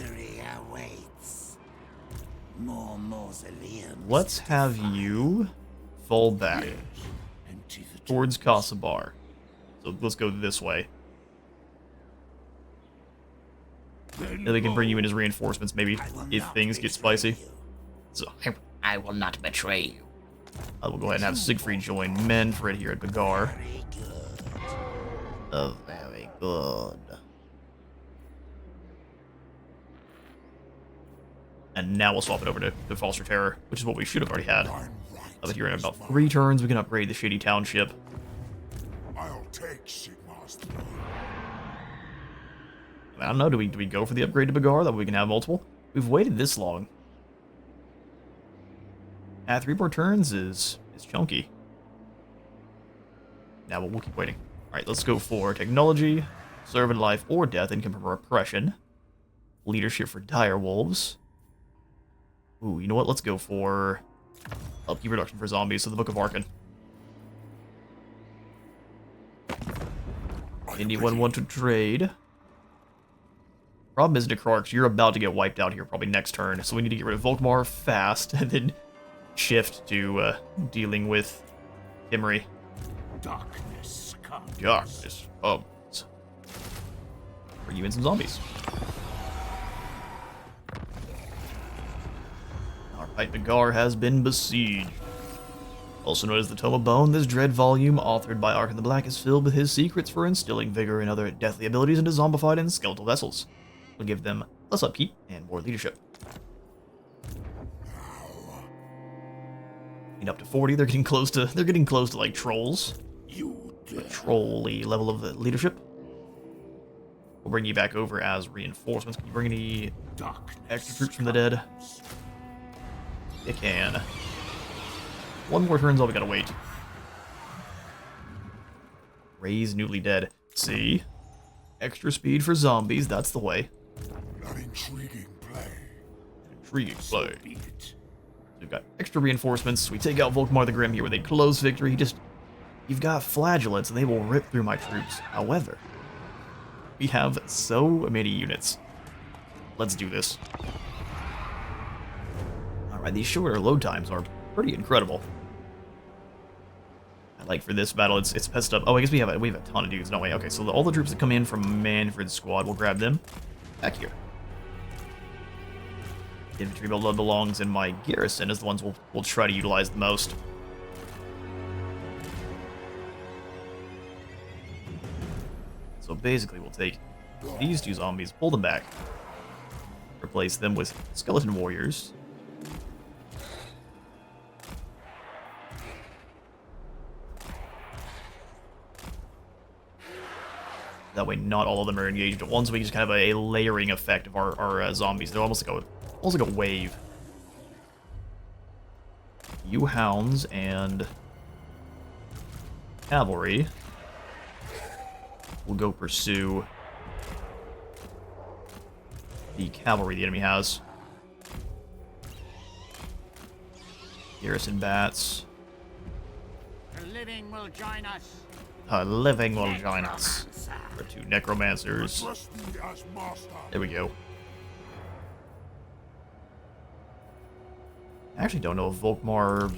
Let's have you fall back towards Kasabar. So let's go this way. Then we can bring you in as reinforcements, maybe, if things get spicy. So I will not betray you. we'll go ahead and have Siegfried join Mannfred here at Bagar. Oh, very good. And now we'll swap it over to Foster Terror, which is what we should have already had. I'm right. But here in about 3 turns, we can upgrade the Shady Township. I'll take Sigmar's throne. I don't know, do we go for the upgrade to Bagar, that way we can have multiple? We've waited this long. 3 more turns is chunky. Now we'll keep waiting. Alright, let's go for Technology, Serve in Life or Death, Income from Repression, Leadership for Dire Wolves. Ooh, you know what? Let's go for Upkeep Reduction for Zombies, so the Book of Arkan. Anyone want to trade? Problem is, Necrarchs, you're about to get wiped out here probably next turn, so we need to get rid of Volkmar fast, and then shift to dealing with Kimry. Darkness comes. Darkness comes. Bring you in some zombies. Alright, Bagar has been besieged. Also known as the Tome of Bone, this dread volume, authored by Arkan the Black, is filled with his secrets for instilling vigor and other deathly abilities into zombified and skeletal vessels. Will give them less upkeep and more leadership. Up to 40, they're getting close to like trolls. You dare. Trolly level of leadership. We'll bring you back over as reinforcements. Can you bring any Darkness extra troops from the dead? comes. You can. One more turn's all we gotta wait. Raise newly dead. See? Extra speed for zombies, that's the way. An intriguing play. Intriguing play. Be it. We've got extra reinforcements. We take out Volkmar the Grim here with a close victory. You've got flagellants and they will rip through my troops. However, we have so many units. Let's do this. Alright, these shorter load times are pretty incredible. I like for this battle, it's pissed up. Oh, I guess we have a ton of dudes, no way. Okay, so all the troops that come in from Mannfred's squad, we'll grab them back here. Infantry build belongs in my garrison as the ones we'll try to utilize the most. So basically, we'll take these two zombies, pull them back, replace them with skeleton warriors. That way, not all of them are engaged at once. We just kind of have a layering effect of our zombies. They're almost like a wave. You hounds and cavalry will go pursue the cavalry the enemy has. Garrison bats. The living will join us. The living will join us. Our two necromancers. Trust me as master. There we go. I actually don't know if Volkmar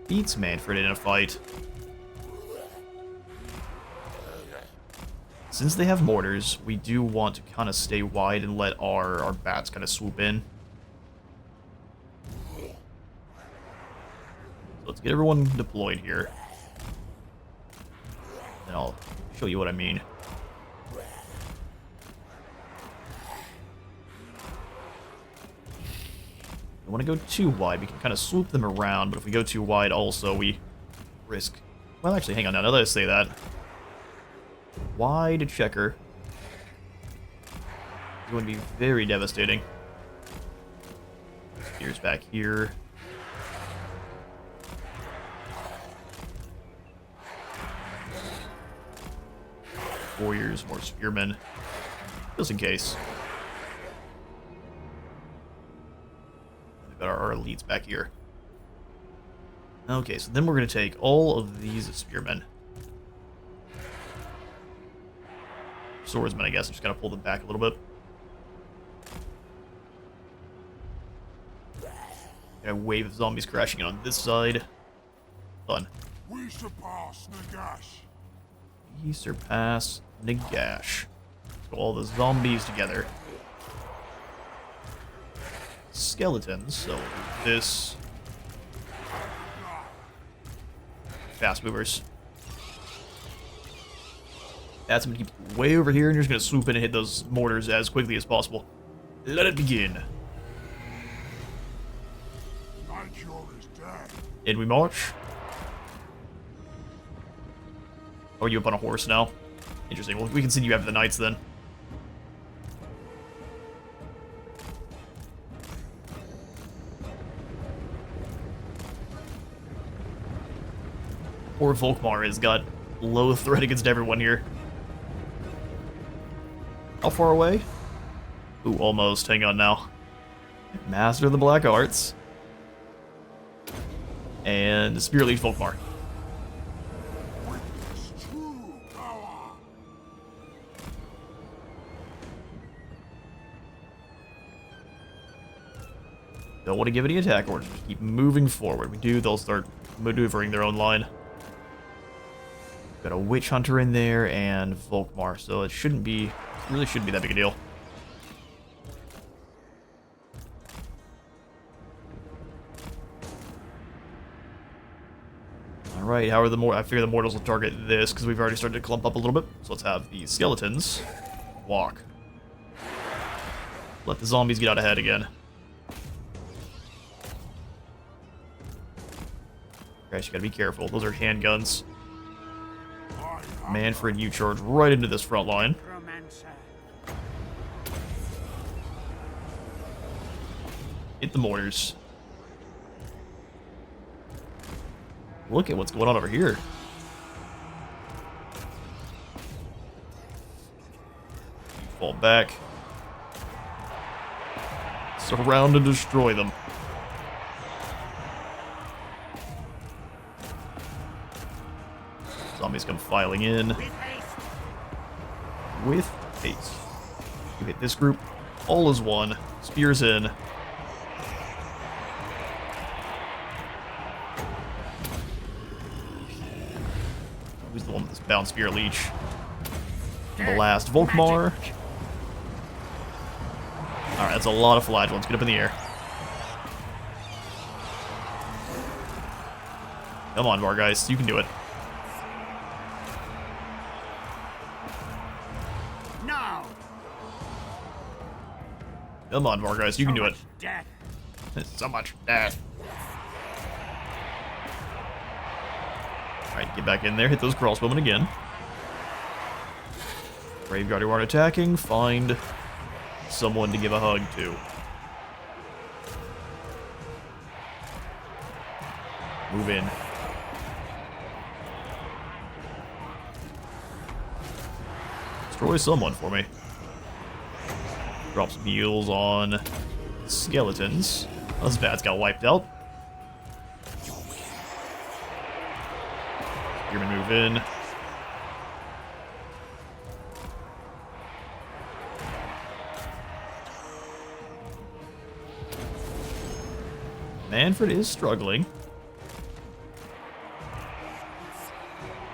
beats Mannfred in a fight. Since they have mortars, we do want to kind of stay wide and let our bats kind of swoop in. So let's get everyone deployed here. And I'll show you what I mean. Don't want to go too wide. We can kind of swoop them around, but if we go too wide also, we risk... Well, actually, hang on now that I say that. Wide checker. It's going to be very devastating. Spears back here. Warriors, more spearmen. Just in case. We've got our elites back here. Okay, so then we're going to take all of these spearmen. Swordsmen, I guess. I'm just going to pull them back a little bit. Got a wave of zombies crashing in on this side. Fun. We surpass Nagash. We surpass Nagash. So all the zombies together. Skeletons, so this. Fast movers. That's going to keep way over here, and you're just going to swoop in and hit those mortars as quickly as possible. Let it begin. Nigel is dead. In we march. Oh, are you up on a horse now? Interesting. Well, we can send you after the knights then. Poor Volkmar has got low threat against everyone here. How far away? Ooh, almost. Hang on now. Master of the Black Arts. And Spear Lead Volkmar. Witness true power. Don't want to give any attack orders. Just keep moving forward. We do, they'll start maneuvering their own line. Got a Witch Hunter in there and Volkmar, so it shouldn't be, really shouldn't be that big a deal. Alright, how are the I figure the mortals will target this because we've already started to clump up a little bit. So let's have the skeletons walk. Let the zombies get out ahead again. Guys, you gotta be careful. Those are handguns. Mannfred, you charge right into this front line. Hit the mortars. Look at what's going on over here. Fall back. Surround and destroy them. Zombies come filing in. With haste. You hit this group. All is one. Spears in. Who's the one with this bound spear leech? The last Volkmar. Alright, that's a lot of flagellants. Get up in the air. Come on, Vargeist. You can do it. No. Come on, Vargeist. You can do it. Death. So much death. Alright, get back in there. Hit those crossbowmen again. Brave Guard who aren't attacking. Find someone to give a hug to. Move in. Destroy someone for me. Drop some heals on skeletons. Oh, this bad's got wiped out. Spearman move in. Mannfred is struggling.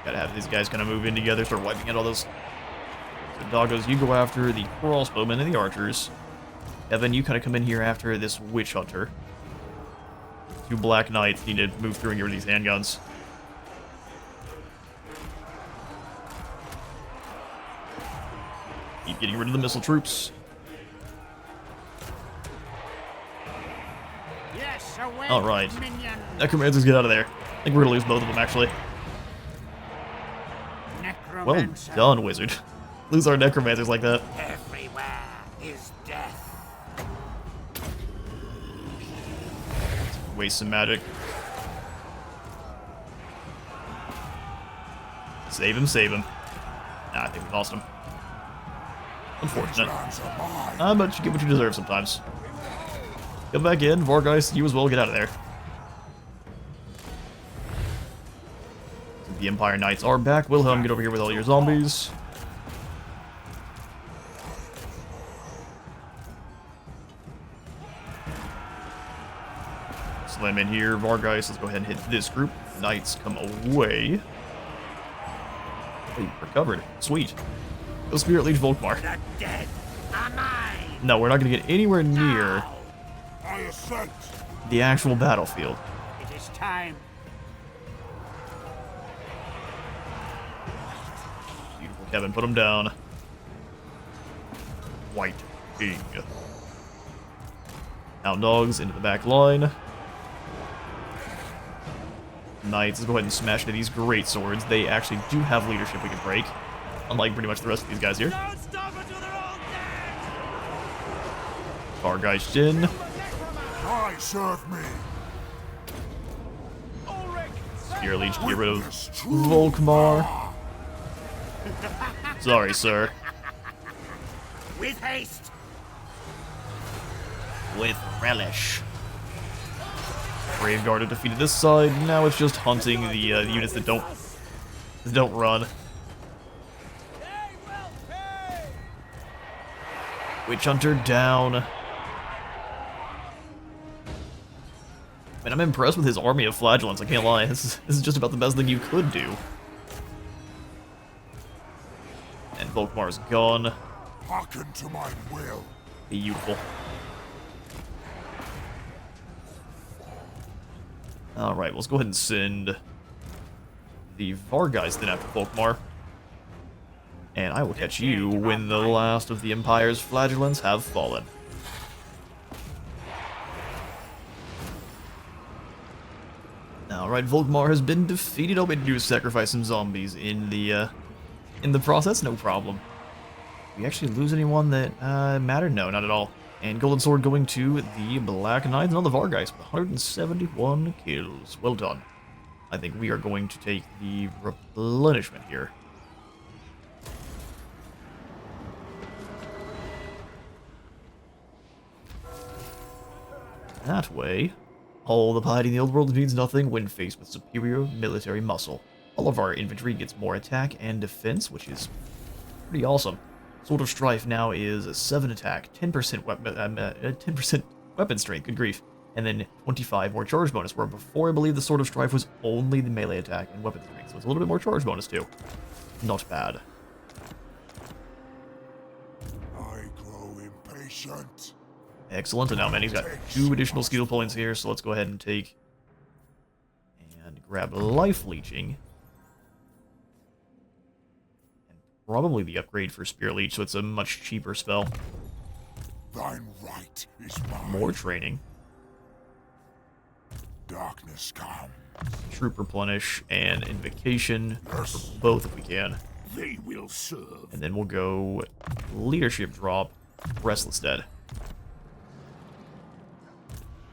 Gotta have these guys kind of move in together, start wiping out all those. So Doggos, you go after the crossbowmen and the archers. Evan, you kind of come in here after this witch hunter. Two black knights need to move through and get rid of these handguns. Keep getting rid of the missile troops. Yes, away, All right. minion. Necromancers, get out of there. I think we're gonna lose both of them, actually. Well Necromancer. done, wizard. Lose our necromancers like that. Everywhere is death. Waste some magic. Save him, save him. Nah, I think we lost him. Unfortunate. Lands are mine. But you get what you deserve sometimes. Come back in, Vorgeist, you as well, get out of there. The Empire Knights are back. Wilhelm, get over here with all your zombies. Slam in here, Vargeist, let's go ahead and hit this group. Knights come away. Oh, you recovered. Sweet. Go Spirit Leech Volkmar. The dead are mine. No, we're not going to get anywhere near I assent. the actual battlefield. It is time. Beautiful, Kevin. Put him down. White King. Hound Dogs into the back line. Knights, let's go ahead and smash into these great swords. They actually do have leadership we can break. Unlike pretty much the rest of these guys here. Don't stop until they're all dead. Vargeist in. Try serve me. Spear Leech to get rid of Witness true Volkmar. Sorry, sir. With haste. With relish. Brave Guard have defeated this side. Now it's just hunting the units that don't run. Witch Hunter down. Man, I'm impressed with his army of flagellants, I can't lie. This is just about the best thing you could do. And Volkmar's gone. Hearken to my will. Beautiful. Alright, let's go ahead and send the Vargeist then after Volkmar. And I will catch you when the last of the Empire's flagellants have fallen. Alright, Volkmar has been defeated. I'll be able to sacrifice some zombies in the process, no problem. Did we actually lose anyone that mattered? No, not at all. And Golden Sword going to the Black Knights and the Vargeist with 171 kills. Well done. I think we are going to take the replenishment here. That way, all the piety in the old world means nothing when faced with superior military muscle. All of our infantry gets more attack and defense, which is pretty awesome. Sword of Strife now is 7 attack, 10% weapon, 10% weapon strength, good grief, and then 25 more charge bonus, where before I believe the Sword of Strife was only the melee attack and weapon strength, so it's a little bit more charge bonus too. Not bad. I grow impatient. Excellent, and now Manny's got 2 additional skill points here, so let's go ahead and take and grab Life Leeching. Probably the upgrade for Spear Leech, so it's a much cheaper spell. Thine right is mine. More training. Darkness come. Troop Replenish and Invocation Yes. for both if we can. They will serve. And then we'll go Leadership Drop, Restless Dead.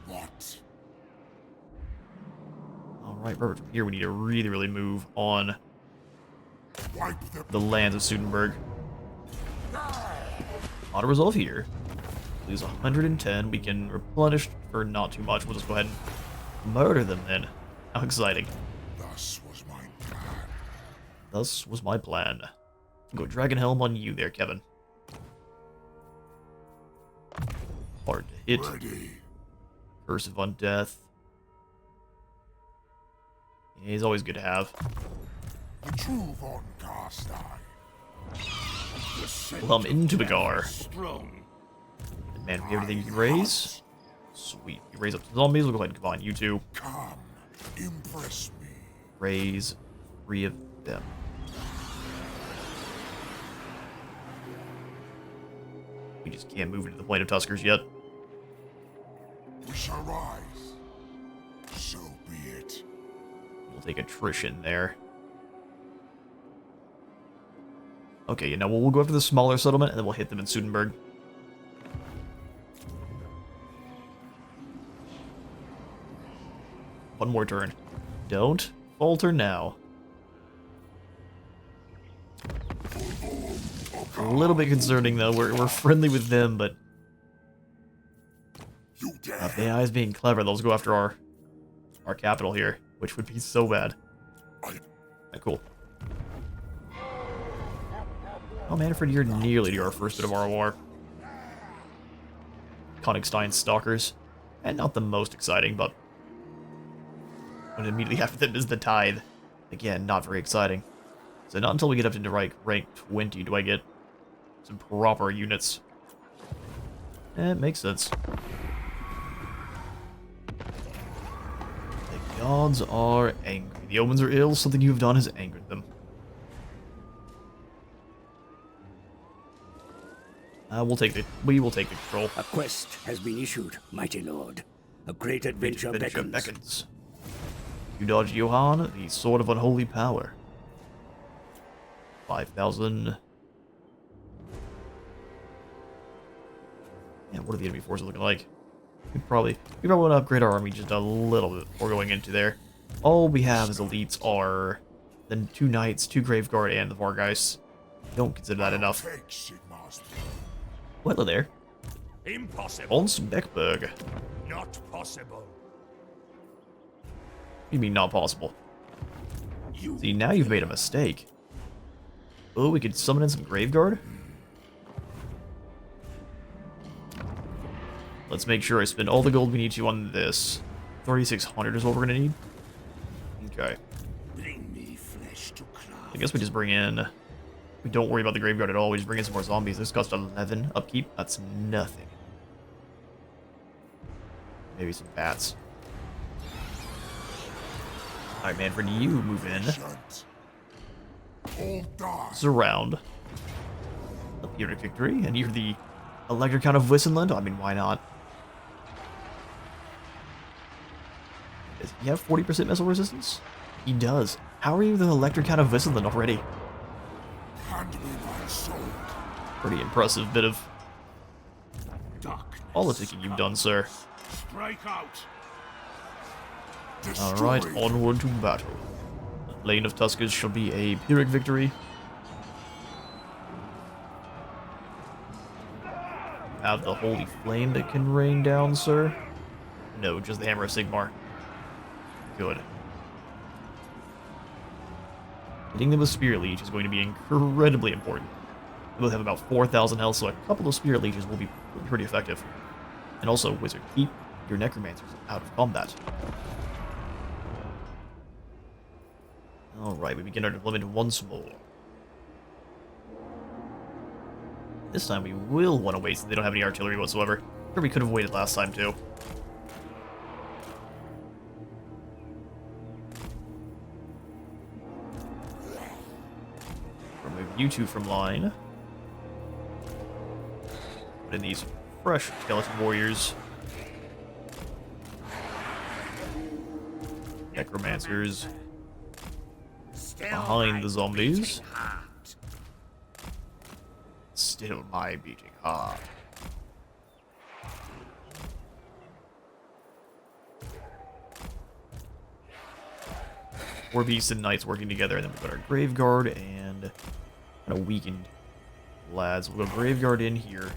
What? Alright, Robert, from here we need to really move on Wipe the lands of Sudenburg. Auto resolve here. Lose 110. We can replenish for not too much. We'll just go ahead and murder them then. How exciting. Thus was my plan. Thus was my plan. Go Dragon Helm on you there, Kevin. Hard to hit. Ready. Curse of Undeath. Yeah, he's always good to have. The true Von Carstein. Plumb into the Gar. Strong. And man, we have everything you can raise. Sweet. You raise up the zombies. We'll go ahead and combine you two. Come. Impress me. Raise 3 of them. We just can't move into the Plane of Tuskers yet. We shall rise. So be it. We'll take attrition there. Okay, you know, we'll go after the smaller settlement, and then we'll hit them in Sudenburg. One more turn. Don't falter now. A little bit concerning, though. We're friendly with them, but You dare. the AI is being clever. They'll just go after our capital here, which would be so bad. Alright, cool. Oh, Mannfred, you're nearly to our first bit of our war. Konigstein Stalkers. And not the most exciting, but when immediately after them is the Tithe. Again, not very exciting. So not until we get up into rank 20 do I get some proper units. It makes sense. The gods are angry. The omens are ill. Something you have done has angered them. We will take the control. A quest has been issued, mighty lord. A great adventure beckons. You dodge Johann, the Sword of Unholy Power. 5,000. Yeah, what are the enemy forces looking like? We probably want to upgrade our army just a little bit before going into there. All we have as elites are the 2 knights, 2 Graveguard, and the Vargeist. Don't consider that enough. Take Sigmar's Hello there. Impossible. Ons Beckberg. Not possible. What do you mean not possible? See, now you've made a mistake. Oh, we could summon in some Graveguard? Let's make sure I spend all the gold we need to on this. 3,600 is what we're gonna need. Okay. Bring me flesh to craft. I guess we just bring in... We don't worry about the Graveguard at all, we just bring in some more zombies. This costs 11 upkeep. That's nothing. Maybe some bats. Alright, Mannfred, you move in. All die. Surround. Up here to victory, and you're the Elector Count of Wissenland? I mean, why not? Does he have 40% missile resistance? He does. How are you the Elector Count of Wissenland already? Hand me my sword. Pretty impressive bit of Darkness politicking you've done, sir. Strike out. Alright, onward to battle. Lane of Tuskers shall be a Pyrrhic victory. Have the Holy Flame that can rain down, sir? No, just the Hammer of Sigmar. Good. Hitting them with Spirit Leech is going to be incredibly important. They both have about 4,000 health, so a couple of Spirit Leeches will be pretty effective. And also, Wizard, keep your Necromancers out of combat. Alright, we begin our deployment once more. This time we will want to wait since they don't have any artillery whatsoever. Sure, we could have waited last time too. Remove you two from line. Put in these fresh skeleton warriors. Necromancers. Behind the zombies. Still my beating heart. Four beasts and knights working together, and then we've got our Graveguard and kind of weakened lads. We'll go Graveguard in here.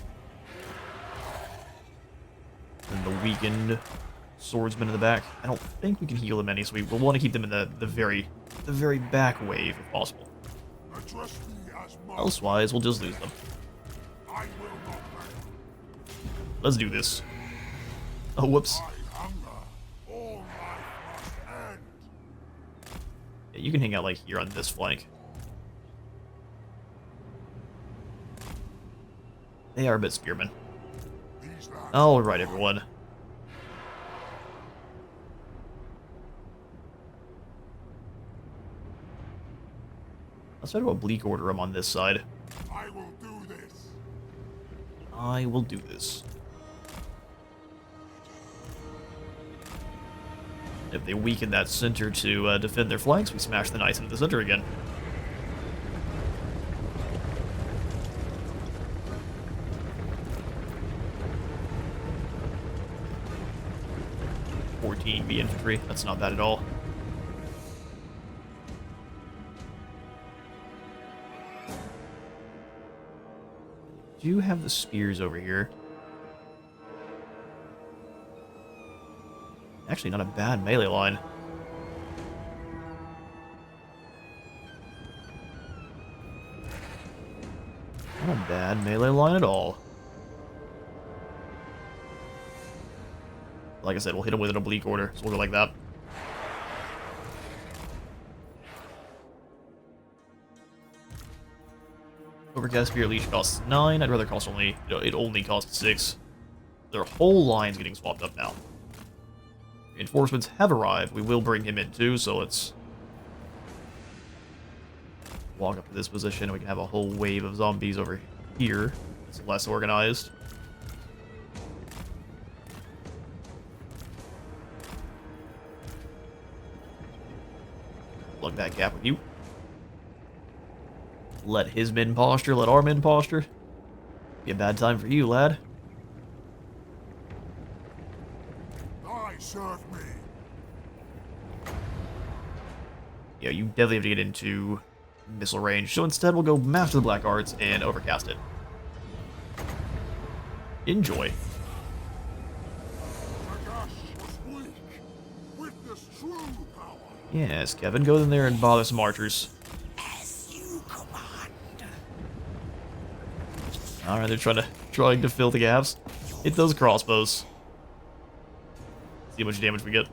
And the weakened swordsman in the back. I don't think we can heal them any, so we'll want to keep them in the very back wave if possible. Elsewise, we'll just lose them. Let's do this. Oh, whoops. Yeah, you can hang out like here on this flank. They are a bit spearmen. Alright, everyone. Let's try to oblique order them on this side. I will do this. I will do this. If they weaken that center to defend their flanks, we smash the knights into the center again. B infantry. That's not bad at all. Do you have the spears over here? Actually, not a bad melee line. Not a bad melee line at all. Like I said, we'll hit him with an oblique order, so we'll go like that. Overcast Spear Leech costs 9. I'd rather cost only, it only costs 6. Their whole line's getting swapped up now. Reinforcements have arrived. We will bring him in too, so let's walk up to this position and we can have a whole wave of zombies over here. It's less organized. Plug that gap with you. Let his men posture, let our men posture. Be a bad time for you, lad. I serve me. Yeah, you definitely have to get into missile range, so instead we'll go Master the Black Arts and overcast it. Enjoy. Yes, Kevin, go in there and bother some archers. As you command. Alright, they're trying to fill the gaps. Hit those crossbows. See how much damage we get.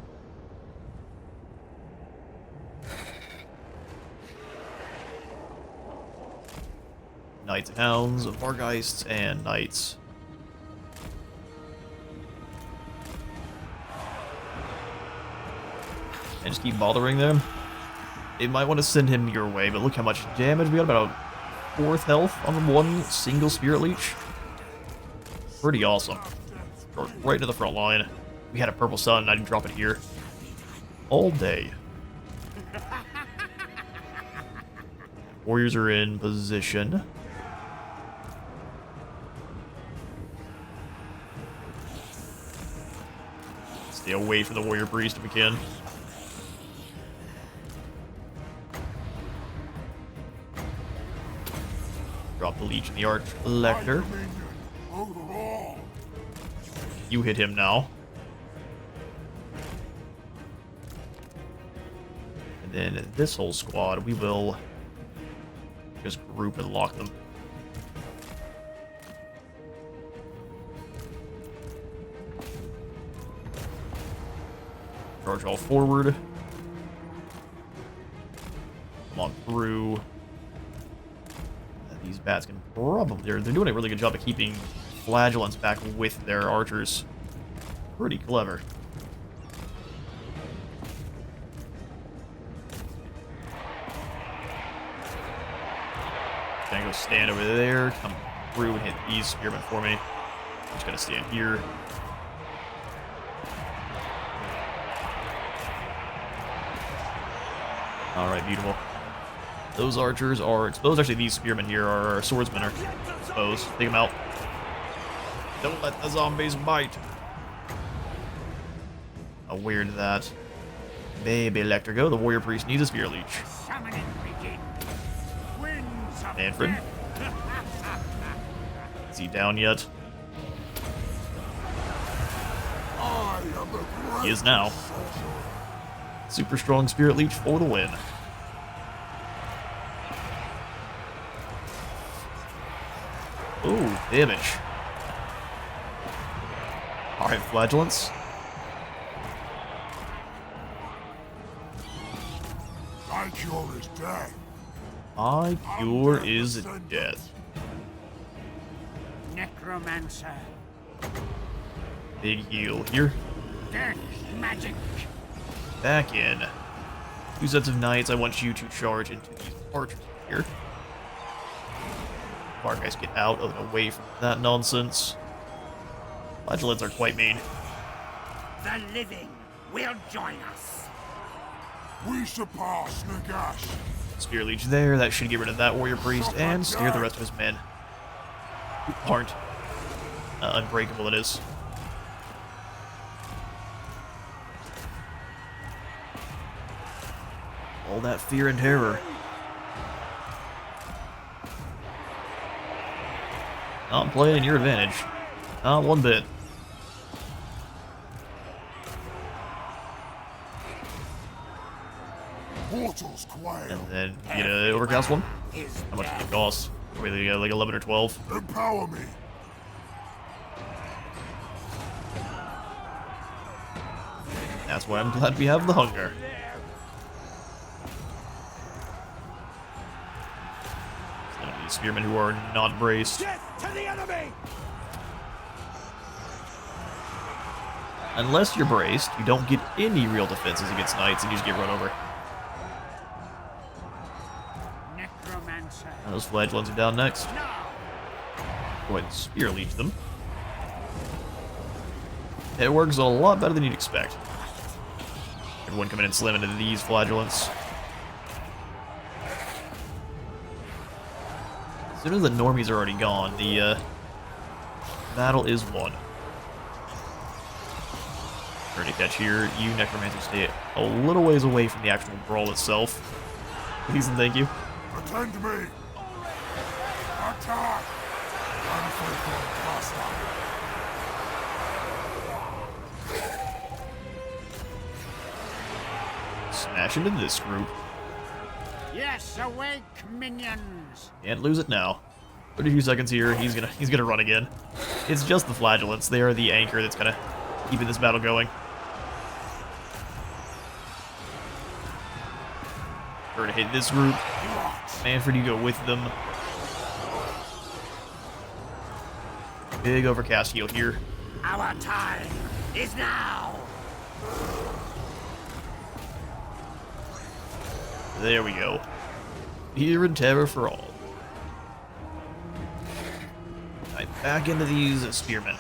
Knights and Hounds, Vargeists, and Knights. And just keep bothering them. It might want to send him your way, but look how much damage we got, about 4th health on one single Spirit Leech. Pretty awesome. Right to the front line. We had a purple sun, and I didn't drop it here. All day. Warriors are in position. Stay away from the warrior priest if we can. Drop the leech and the arch lector. Overall. You hit him now. And then this whole squad, we will just group and lock them. Charge all forward. Come on through. These bats can probably... They're doing a really good job of keeping flagellants back with their archers. Pretty clever. Gonna go stand over there, come through and hit these spearmen for me. I'm just gonna stand here. Alright, beautiful. Those archers are exposed. Actually, these spearmen here are swordsmen are exposed. Take them out. Don't let the zombies bite. Aware to that. Baby Lecter, go. The warrior priest needs a spear leech. Summoning begin. Winds of Mannfred. Is he down yet? I am the great He is now. Super strong spirit leech for the win. Ooh, damage. Alright, flagellants. My cure is death. My cure is death. necromancer. Big heal here. Death magic. Back in. 2 sets of knights. I want you to charge into these archers here. Our guys get out and away from that nonsense. Flagellants are quite mean. The living will join us. We surpass Nagash. Spear Leech there. That should get rid of that warrior priest and steer the rest of his men. Who aren't unbreakable, it is. All that fear and terror. Not playing in your advantage. Not one bit. Mortals quail. And then you get an overcast one. Is How much does death. it cost? Probably like 11 or 12. Empower me. That's why I'm glad we have the hunger. Some of these spearmen who are not braced. Death to the enemy! Unless you're braced, you don't get any real defenses against knights and you just get run over. Necromancer. And those flagellants are down next. Now. Go ahead and spear leech them. It works a lot better than you'd expect. Everyone coming in slam into these flagellants. As soon as the normies are already gone, the battle is won. Turn to catch here. You necromancers stay a little ways away from the actual brawl itself. Please and thank you. Attend to me. Attack. Unfaithful master. Smash into this group. Yes, awake, minions. Can't lose it now. 32 seconds here. He's gonna run again. It's just the flagellants. They are the anchor that's kind of keeping this battle going. We're gonna hit this group. Mannfred, you go with them. Big overcast heal here. Our time is now. There we go. Fear and terror for all. Right, back into these spearmen.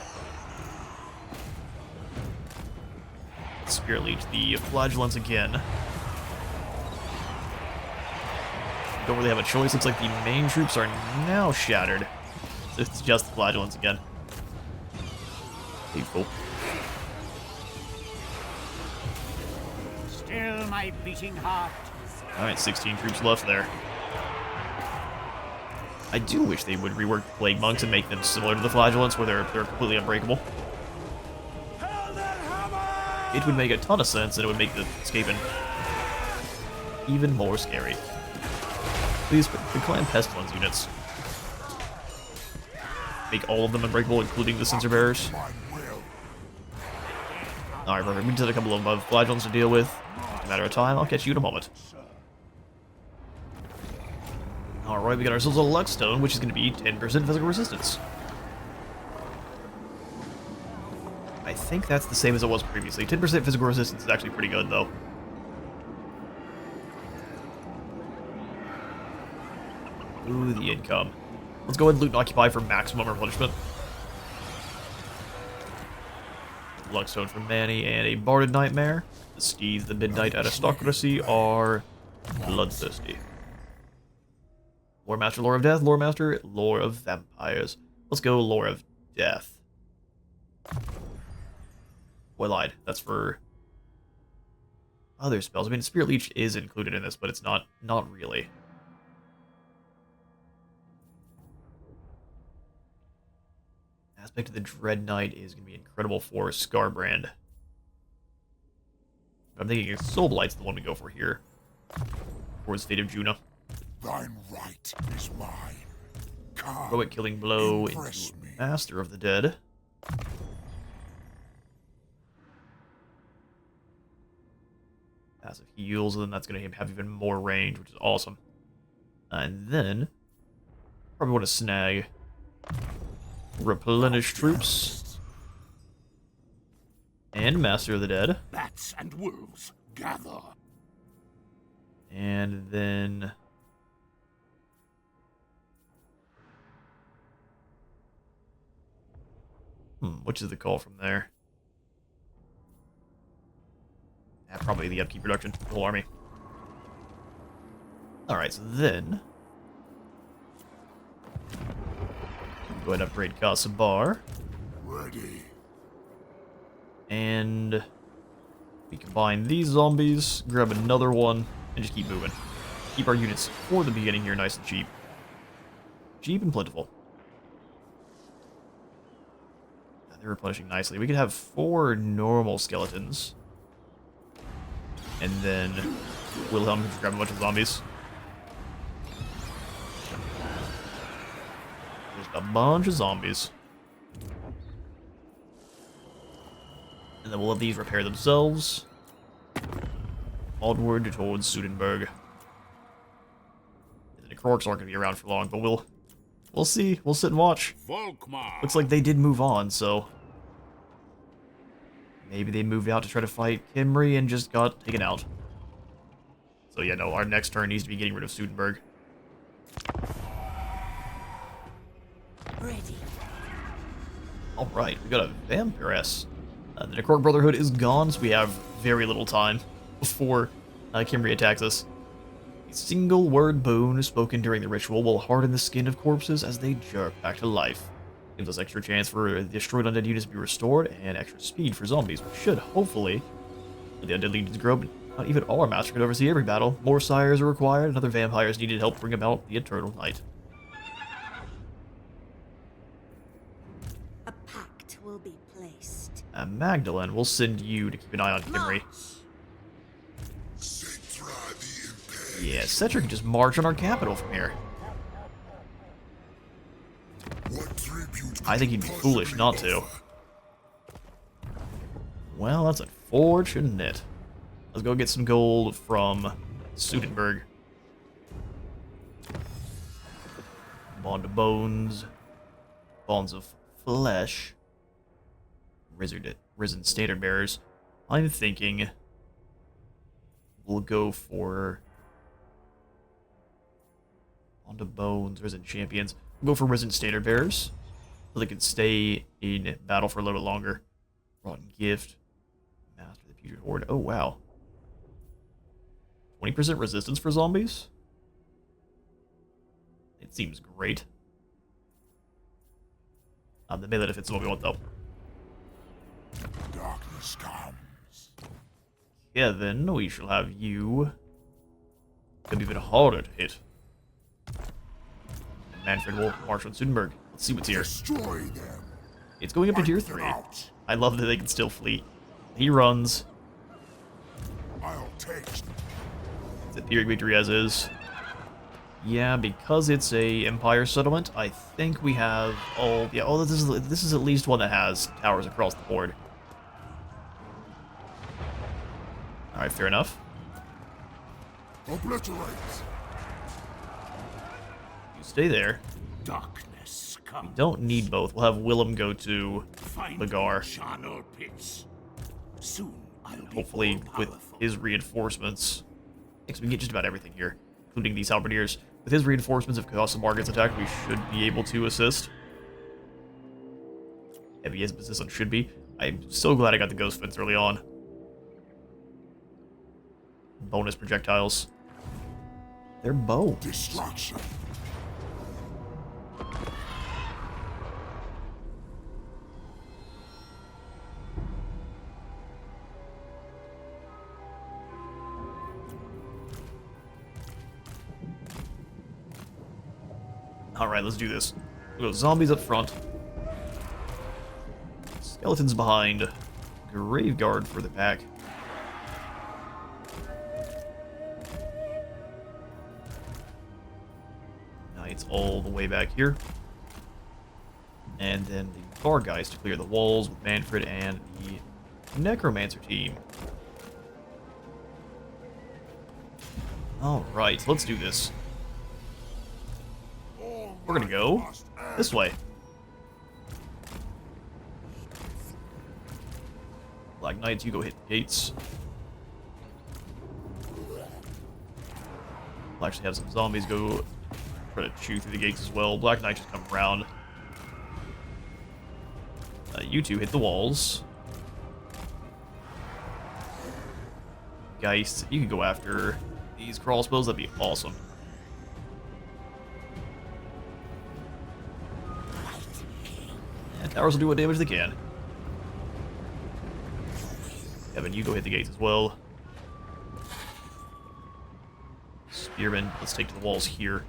Spear leech the flagellants again. Don't really have a choice. Looks like the main troops are now shattered. So it's just the flagellants again. Hateful. Still my beating heart. Alright, 16 troops left there. I do wish they would rework the Plague Monks and make them similar to the Flagellants, where they're completely unbreakable. It would make a ton of sense, and it would make the escaping even more scary. Please, the Clan Pestilence units. Make all of them unbreakable, including the Censer Bearers. Alright, perfect. We just had a couple of Flagellants to deal with. It's a matter of time. I'll catch you in a moment. Alright, we got ourselves a Luckstone, which is going to be 10% physical resistance. I think that's the same as it was previously. 10% physical resistance is actually pretty good, though. Ooh, the income. Let's go ahead and loot and occupy for maximum replenishment. Luckstone from Manny and a Barded Nightmare. The Steeds, the Midnight Aristocracy are bloodthirsty. Lore Master, Lore of Death, Lore Master, Lore of Vampires. Let's go Lore of Death. Oh, I lied. That's for other spells. I mean, Spirit Leech is included in this, but it's not really. Aspect of the Dread Knight is going to be incredible for Scarbrand. I'm thinking Soul Blight's the one to go for here. Or his Fate of Juna. Thine right is mine. Come, Heroic Killing Blow impress into me. Master of the Dead. Passive heals, and then that's going to have even more range, which is awesome. And then, probably want to snag Replenish Troops. And Master of the Dead. Bats and wolves, gather. And then which is the call from there? Yeah, probably the upkeep reduction, the whole army. Alright, so then go ahead and upgrade Kasabar. Ready. And we combine these zombies, grab another one, and just keep moving. Keep our units for the beginning here nice and cheap. Cheap and plentiful. They're replenishing nicely. We could have 4 normal skeletons. And then Wilhelm can just grab a bunch of zombies. Just a bunch of zombies. And then we'll let these repair themselves. Onward towards Sudenburg. The Necrorcs aren't going to be around for long, but we'll see. We'll sit and watch. Volkmar. Looks like they did move on, so maybe they moved out to try to fight Kimry and just got taken out. So yeah, no, our next turn needs to be getting rid of Sudenburg. Ready. Alright, we got a Vampiress. The Necrorc Brotherhood is gone, so we have very little time before Kimry attacks us. A single word boon spoken during the ritual will harden the skin of corpses as they jerk back to life. Gives us extra chance for the destroyed undead units to be restored, and extra speed for zombies, which should, hopefully, let the undead legions grow, but not even all our master can oversee every battle. More sires are required, and other vampires needed to help bring about the eternal night. A pact will be placed. Magdalene, we'll send you to keep an eye on Kimry. Yeah, Cetra can just march on our capital from here. I think he'd be foolish not to. Well, that's unfortunate. Let's go get some gold from Sudenburg. Bond of Bones. Bonds of Flesh. Risen Standard Bearers. I'm thinking we'll go for Bond of Bones, Risen Champions. We'll go for Risen Standard Bearers, so they can stay in battle for a little bit longer. Rotten Gift. Master of the Putrid Horde. Oh, wow. 20% resistance for zombies? It seems great. The melee defense is what we want, though. Darkness comes. Yeah, then we shall have you. Could be even harder to hit. And Mannfred will march on Sudenburg. Let's see what's here. Destroy them. It's going up to tier Wipe them 3. out. I love that they can still flee. He runs. I'll taste. It's a Theory victory as is. Yeah, because it's a Empire settlement, I think we have all... Yeah, oh, this is at least one that has towers across the board. Alright, fair enough. Obliterate. You stay there. Darkness come. Don't need both. We'll have Willem go to Find Bagar. charnel pits. Soon I'll be Hopefully all with powerful. his reinforcements. Because we can get just about everything here, including these halberdiers. With his reinforcements, if Consolidating gets attacked, we should be able to assist. Heavy emphasis on should be. I'm so glad I got the Ghost Fence early on. Bonus projectiles. They're bones. Destruction. Alright, let's do this. We'll go zombies up front. Skeletons behind. Graveguard for the back. Knights all the way back here. And then the bar guys to clear the walls with Mannfred and the Necromancer team. Alright, let's do this. We're gonna go this way. Black Knights, you go hit the gates. We'll actually have some zombies go try to chew through the gates as well. Black Knight just come around. You two hit the walls. Geist, you can go after these crossbows, that'd be awesome. And towers will do what damage they can. Evan, you go hit the gates as well. Spearmen, let's take to the walls here.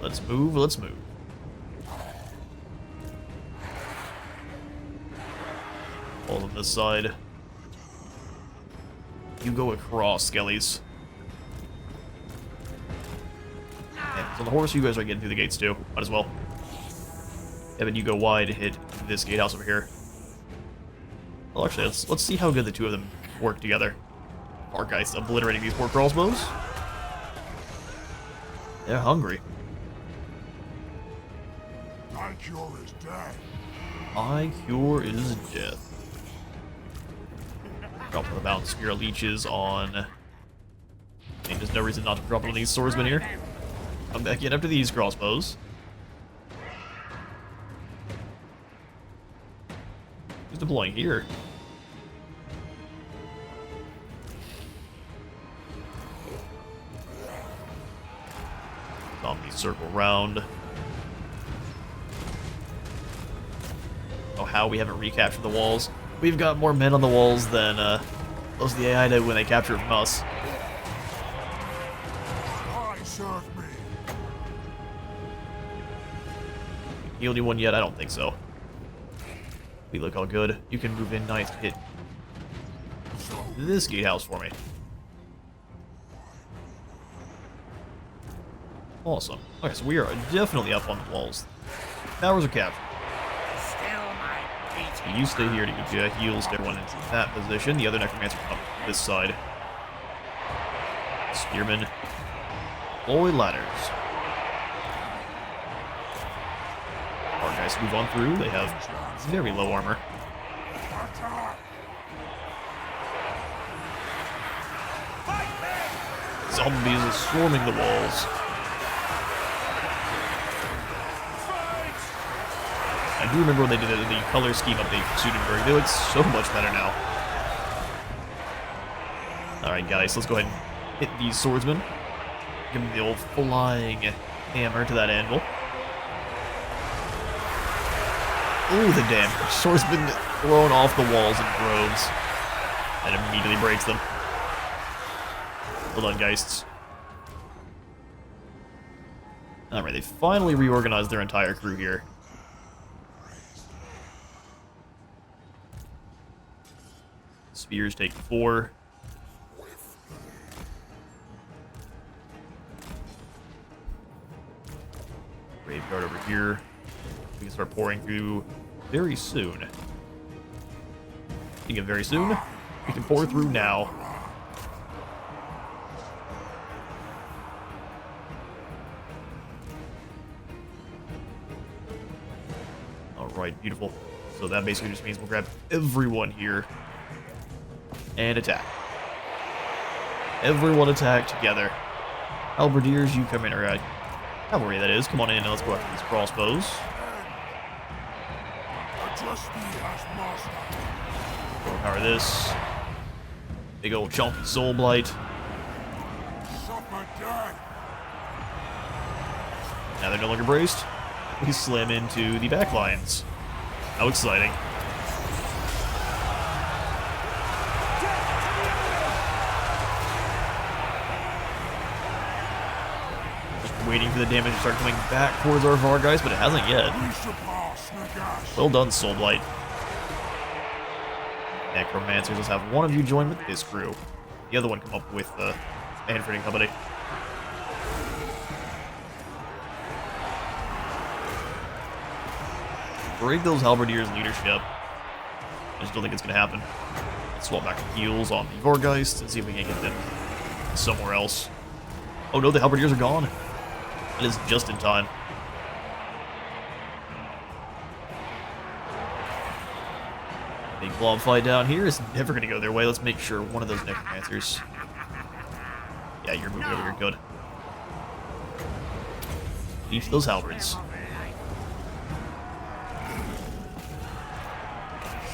Let's move, let's move. All on this side. You go across, Skellies. Yeah, so the horse, you guys are getting through the gates too. Might as well. Evan, you go wide, hit this gatehouse over here. Well, actually, let's see how good the two of them work together. Our guys obliterating these poor crossbows. They're hungry. My cure is dead. My cure is death. Drop the bounce spear leeches on. I mean, there's no reason not to drop on these swordsmen here. Come back in after these crossbows. Who's deploying here? Zombies circle round. Oh, how we haven't recaptured the walls. We've got more men on the walls than most of the AI did when they captured from us. I serve me. Heal anyone yet? I don't think so. We look all good. You can move in nice to hit this gatehouse for me. Awesome. Okay, so we are definitely up on the walls. Towers are captured. Still my beating. You stay here to get your heals to everyone into that position. The other Necromancer come up this side. Spearmen. Deploy ladders. Our guys move on through. They have very low armor. Zombies are swarming the walls. I do remember when they did the color scheme update for Sudenburg. They look so much better now. Alright guys, let's go ahead and hit these swordsmen. Give them the old flying hammer to that anvil. Ooh, the damage. Swordsman thrown off the walls in droves. And immediately breaks them. Well done, Geists. Alright, they finally reorganized their entire crew here. Spears take 4. Graveyard over here. We can start pouring through very soon. Speaking of very soon, we can pour through now. Alright, beautiful. So that basically just means we'll grab everyone here and attack. Everyone attack together. Halberdiers, you come in, or cavalry that is. Come on in and let's go after these crossbows. Power this. Big old chunky soul blight. Now they're no longer braced. We slam into the back lines. How exciting. Just waiting for the damage to start coming back towards our Vargeist, but it hasn't yet. Well done, Soul Blight. Necromancers, let's have one of you join with this crew. The other one come up with Mannfred and Company. Break those Halberdiers' leadership. I just don't think it's going to happen. Let's swap back to heals on the Vorgeist and see if we can get them somewhere else. Oh no, the Halberdiers are gone. It is just in time. Big blob fight down here is never going to go their way. Let's make sure one of those Necromancers... Yeah, you're moving over here, good. Each of those halberds.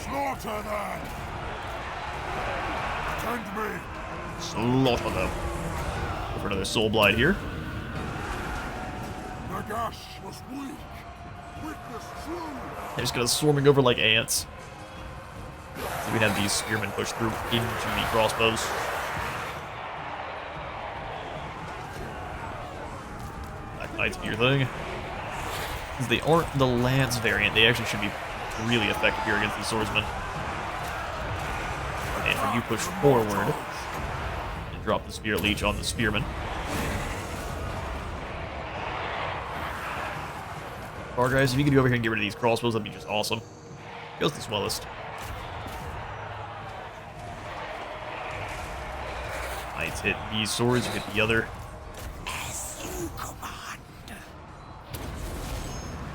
Slaughter them! Attend me! Slaughter them. Go for another Soul Blight here. Nagash was weak. Witness true. They're just gonna swarming over like ants. So we have these spearmen push through into the crossbows. Black Knights do your thing. Since they aren't the lance variant, they actually should be really effective here against these swordsmen. And when you push forward and drop the Spirit Leech on the spearmen. Alright guys, if you could go over here and get rid of these crossbows, that'd be just awesome. Goes the swellest. Knights hit these swords, you hit the other. As you command.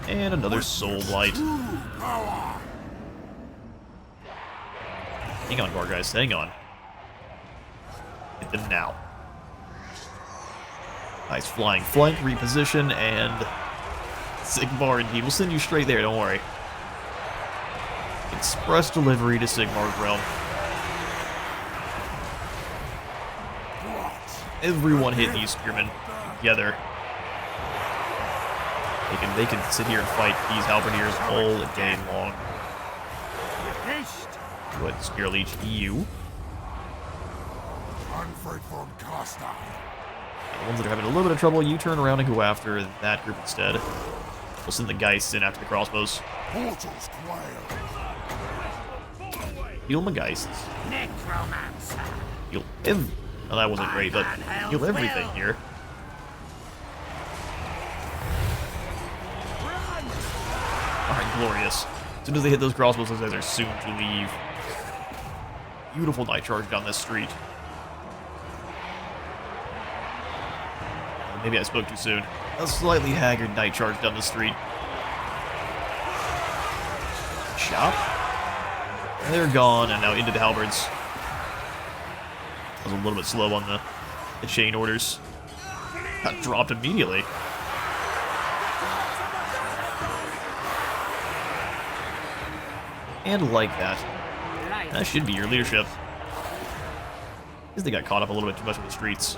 And another Soul Blight. Hang on, Vargeist, hang on. Hit them now. Nice flying flank, reposition, and Sigmar indeed. We'll send you straight there, don't worry. Express delivery to Sigmar's realm. Everyone hit these spearmen together. They can sit here and fight these halberdiers all day long. Go ahead and Spear Leech you. Mannfred from Costa. The ones that are having a little bit of trouble, you turn around and go after that group instead. We'll send the Geists in after the crossbows. Portals quail. Heal my Geists. Necromancer. Heal every... Well, that wasn't great, but heal everything here. Alright, glorious. As soon as they hit those crossbows, those guys are soon to leave. Beautiful night charge down this street. Maybe I spoke too soon. A slightly haggard night charge down the street. Chop. They're gone, and now into the halberds. I was a little bit slow on the chain orders. Got dropped immediately. And like that. That should be your leadership. Because they got caught up a little bit too much in the streets.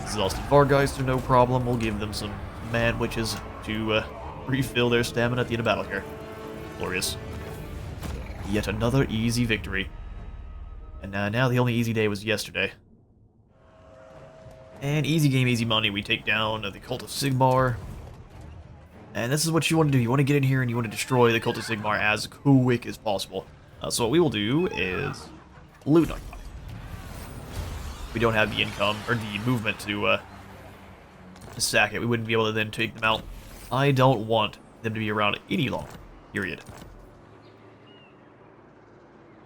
Exhausted Vargeist are no problem. We'll give them some mad witches to refill their stamina at the end of battle here. Glorious. Yet another easy victory. And now the only easy day was yesterday. And easy game, easy money. We take down the Cult of Sigmar. And this is what you want to do. You want to get in here and you want to destroy the Cult of Sigmar as quick as possible. So what we will do is loot knockback. We don't have the income or the movement to sack it. We wouldn't be able to then take them out. I don't want them to be around any longer. Period.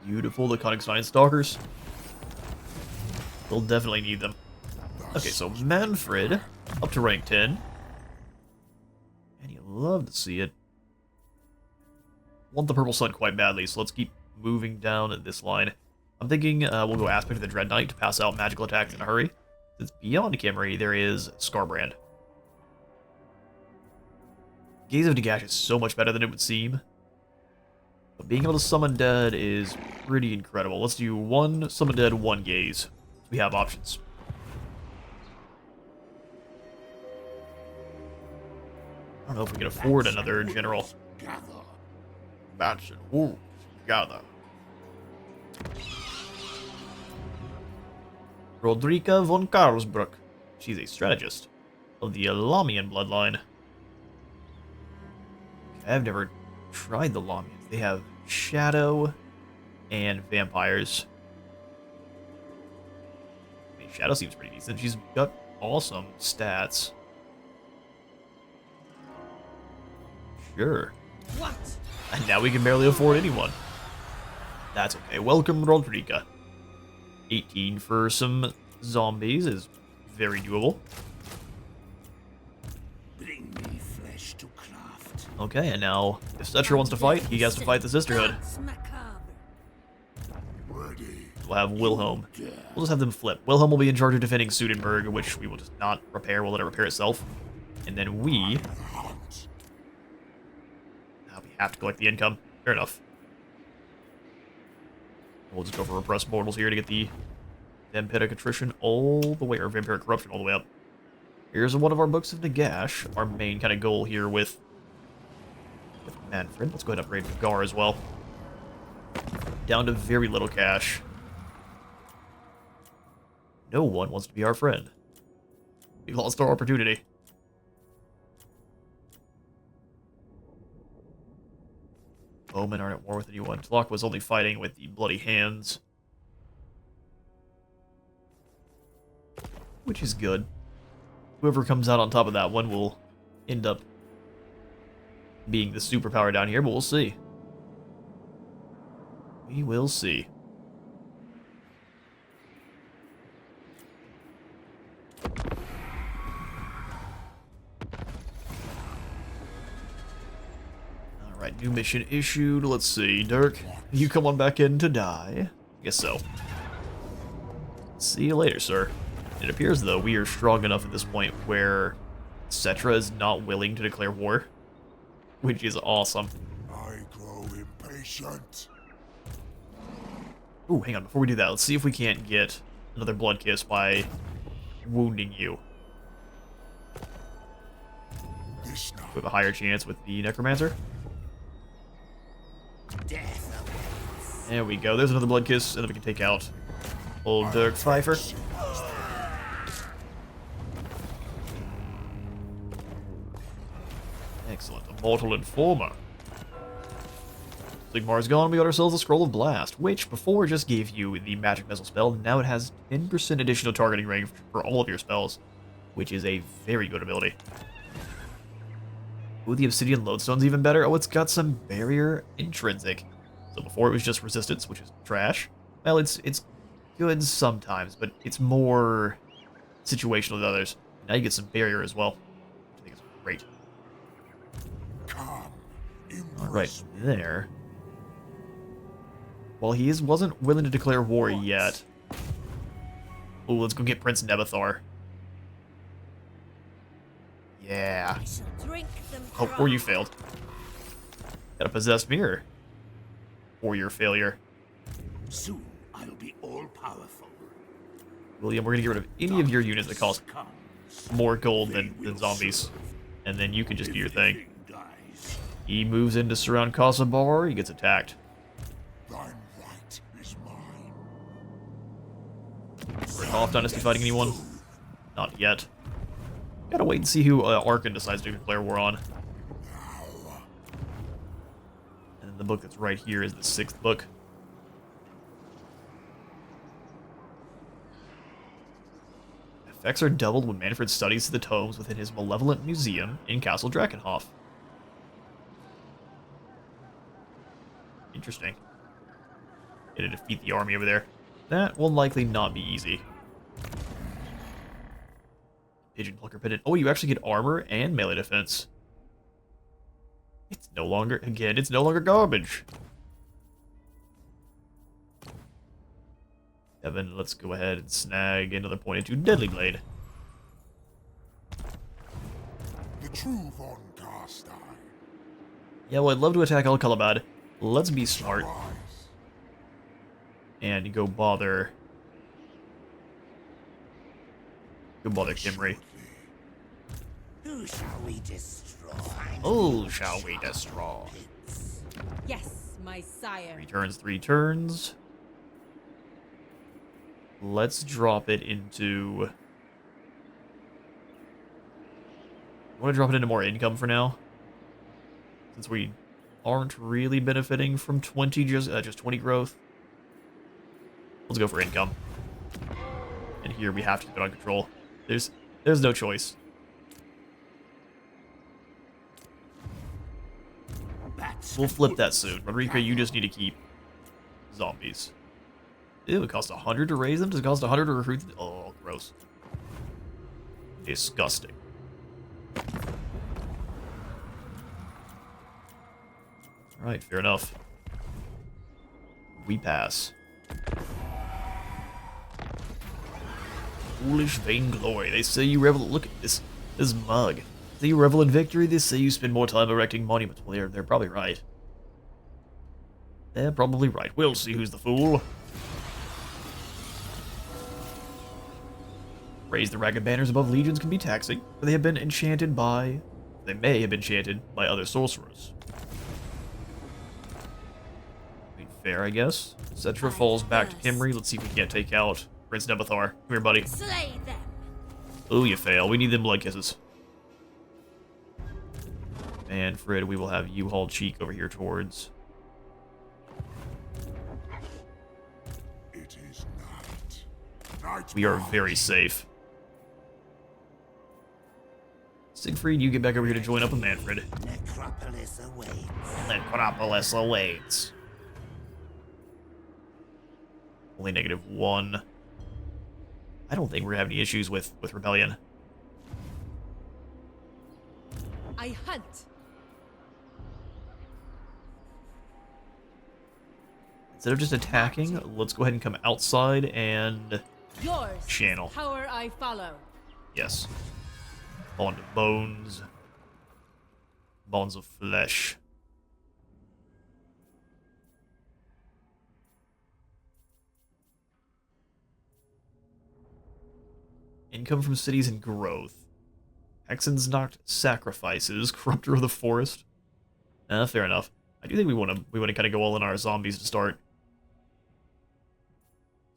Beautiful, the Consolidating Stalkers. We'll definitely need them. Okay, so Mannfred, up to rank 10. And you love to see it. Want the Purple Sun quite badly, so let's keep moving down this line. I'm thinking we'll go Aspect of the Dread Knight to pass out magical attacks in a hurry. Since beyond Kimry, there is Scarbrand. Gaze of Dagash is so much better than it would seem. But being able to summon dead is pretty incredible. Let's do 1 summon dead, 1 gaze. We have options. I don't know if we can afford another general. Bats and wolves gather. Rodrika von Karlsbruck. She's a strategist of the Lamian bloodline. Okay, I've never tried the Lamians. They have Shadow and Vampires. I mean, Shadow seems pretty decent. She's got awesome stats. Sure. What? And now we can barely afford anyone. That's okay. Welcome, Rodrika. 18 for some zombies is very doable. Bring me flesh to craft. Okay, and now if Stetcher wants to fight, he has to fight the Sisterhood. Ready. We'll have Wilhelm. We'll just have them flip. Wilhelm will be in charge of defending Sudenburg, which we will just not repair. We'll let it repair itself. And then we have to collect the income. Fair enough. We'll just go for Repressed Mortals here to get the Vampiric Attrition all the way, or Vampiric Corruption all the way up. Here's one of our Books of Nagash, our main kind of goal here with Mannfred. Let's go ahead and upgrade Gar as well. Down to very little cash. No one wants to be our friend. We lost our opportunity. Bowmen aren't at war with anyone. Tlaloc was only fighting with the Bloody Hands. Which is good. Whoever comes out on top of that one will end up being the superpower down here, but we'll see. We will see. Alright, new mission issued. Let's see. Dirk, you come on back in to die. I guess so. See you later, sir. It appears, though, we are strong enough at this point where Cetra is not willing to declare war, which is awesome. I grow impatient. Ooh, hang on. Before we do that, let's see if we can't get another blood kiss by wounding you. This now. We have a higher chance with the Necromancer. There we go. There's another blood kiss, and then we can take out old Dirk Pfeiffer. Excellent. A Mortal Informer. Sigmar's gone, we got ourselves a Scroll of Blast, which before just gave you the Magic Missile spell, now it has 10% additional targeting range for all of your spells, which is a very good ability. Ooh, the Obsidian Lodestone's even better. Oh, it's got some Barrier Intrinsic. So before it was just Resistance, which is trash. Well, it's good sometimes, but it's more situational than others. Now you get some Barrier as well, which I think is great. Alright, there. Well, he wasn't willing to declare war yet. Ooh, let's go get Prince Nebathar. Yeah. Oh, or you failed. Got a possessed mirror. Or your failure. Soon I'll be all powerful. William, we're gonna get rid of any of your units that cost more gold than zombies. And then you can just do your thing. He moves in to surround Kosovar. He gets attacked. Thine right is mine. Off Dynasty fighting anyone? Not yet. Gotta wait and see who Arkan decides to declare war on. And then the book that's right here is the 6th book. Effects are doubled when Mannfred studies the tomes within his malevolent museum in Castle Drakenhof. Interesting. Gonna defeat the army over there. That will likely not be easy. Pigeon Plucker Pendant. Oh, you actually get armor and melee defense. It's no longer, again, it's no longer garbage. Evan, let's go ahead and snag another point into Deadly Blade. The true Von Carstein. Yeah, well, I'd love to attack Al-Kalabad. Let's be smart. Rise. And go bother... Go bother Kimry. Who shall we destroy? Oh, shall we destroy? Yes, my sire. 3 turns, 3 turns. Let's drop it into... I want to drop it into more income for now. Since we aren't really benefiting from 20, just 20 growth. Let's go for income. And here we have to keep it on control. There's no choice. We'll flip that soon. Rodrigo, you just need to keep zombies. Ew, it costs 100 to raise them? Does it cost 100 to recruit them? Oh, gross. Disgusting. Alright, fair enough. We pass. Foolish vainglory. They say you revel... Look at this mug. They say you revel in victory. They say you spend more time erecting monuments. Well, they're probably right. They're probably right. We'll see who's the fool. Raise the ragged banners above legions can be taxing, but they have been enchanted by... They may have been enchanted by other sorcerers. Fair, I guess. Cetra falls back to Kimry. Let's see if we can't take out Prince Nebuthar. Come here, buddy. Slay them. Oh, you fail. We need them blood kisses. Mannfred, we will have you haul cheek over here towards. It is night. Night. We are very safe. Siegfried, you get back over here to join up with Mannfred. Necropolis awaits. Necropolis awaits. Only -1. I don't think we're having any issues with Rebellion. I hunt. Instead of just attacking, let's go ahead and come outside and Yours. channel. Power I follow. Yes. Bond of bones. Bonds of flesh. Income from cities and growth. Hexen's knocked sacrifices. Corrupter of the forest. Fair enough. I do think we want to kind of go all in our zombies to start.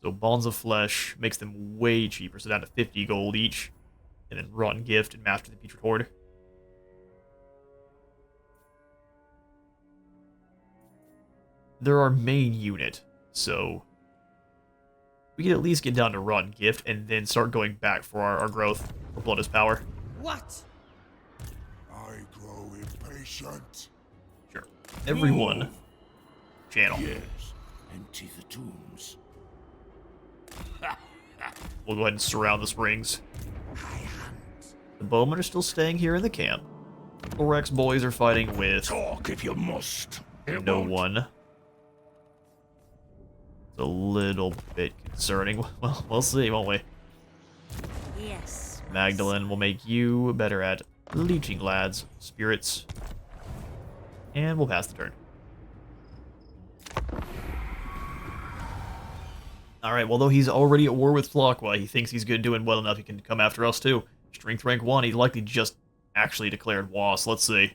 So bonds of flesh makes them way cheaper, so down to 50 gold each. And then rotten gift and master the putrid horde. They're our main unit, so we can at least get down to rotten gift and then start going back for our growth. Or blood is power. What? I grow impatient. Sure. Everyone. Channel. Yes, empty the tombs. We'll go ahead and surround the springs. I hunt. The bowmen are still staying here in the camp. The Rex boys are fighting with Talk if you must. no one. It's a little bit concerning. Well, we'll see, won't we? Yes. Magdalene will make you better at leeching, lads. Spirits. And we'll pass the turn. Alright, well, though he's already at war with Flocqua, he thinks he's good, doing well enough, he can come after us too. Strength rank 1, he likely just actually declared war, so let's see.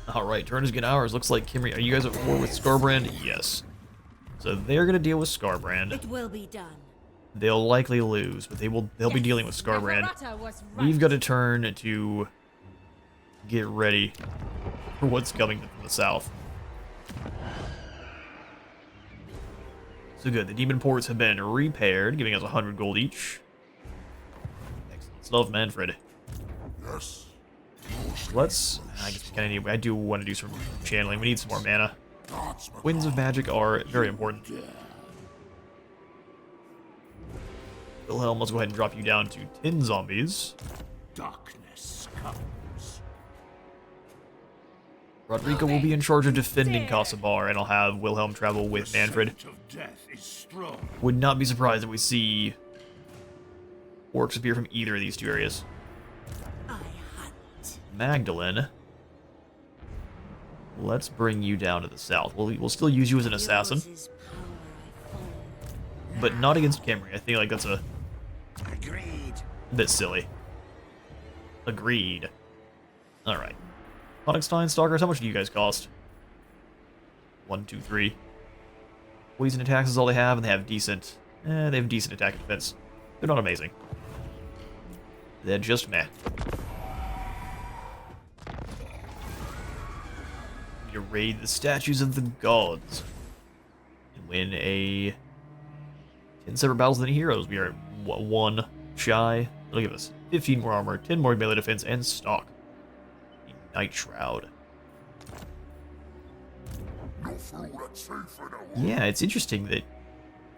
Alright, turn is good ours. Looks like Kimry. Are you guys at war with Scarbrand? Yes. So they're gonna deal with Scarbrand. It will be done. They'll likely lose, but they'll be dealing with Scarbrand. Nakarata was right. We've got a turn to get ready for what's coming from the south. So good, the demon ports have been repaired, giving us 100 gold each. Excellent stuff, Mannfred. Yes. Let's, I guess we kind of need, I do want to do some channeling. We need some more mana. Winds of Magic are very important. Wilhelm, let's go ahead and drop you down to 10 zombies. Darkness comes. Rodrigo will be in charge of defending Kasabar, and I'll have Wilhelm travel with Mannfred. Scent of death is strong. Would not be surprised if we see orcs appear from either of these two areas. I hunt. Magdalene, let's bring you down to the south. We'll still use you as an assassin, Yours is power I follow. but not against Kimry. I think like that's a Agreed. bit silly. Agreed. Alright. Onyxstein Stalkers, how much do you guys cost? 1, 2, 3. Poison attacks is all they have, and they have decent... they have decent attack and defense. They're not amazing. They're just meh. You raid the statues of the gods. And win a... 10 separate battles than heroes. We are at 1 shy. It'll give us 15 more armor, 10 more melee defense, and stock. The Night Shroud. Not for all that safe for now. Yeah, it's interesting that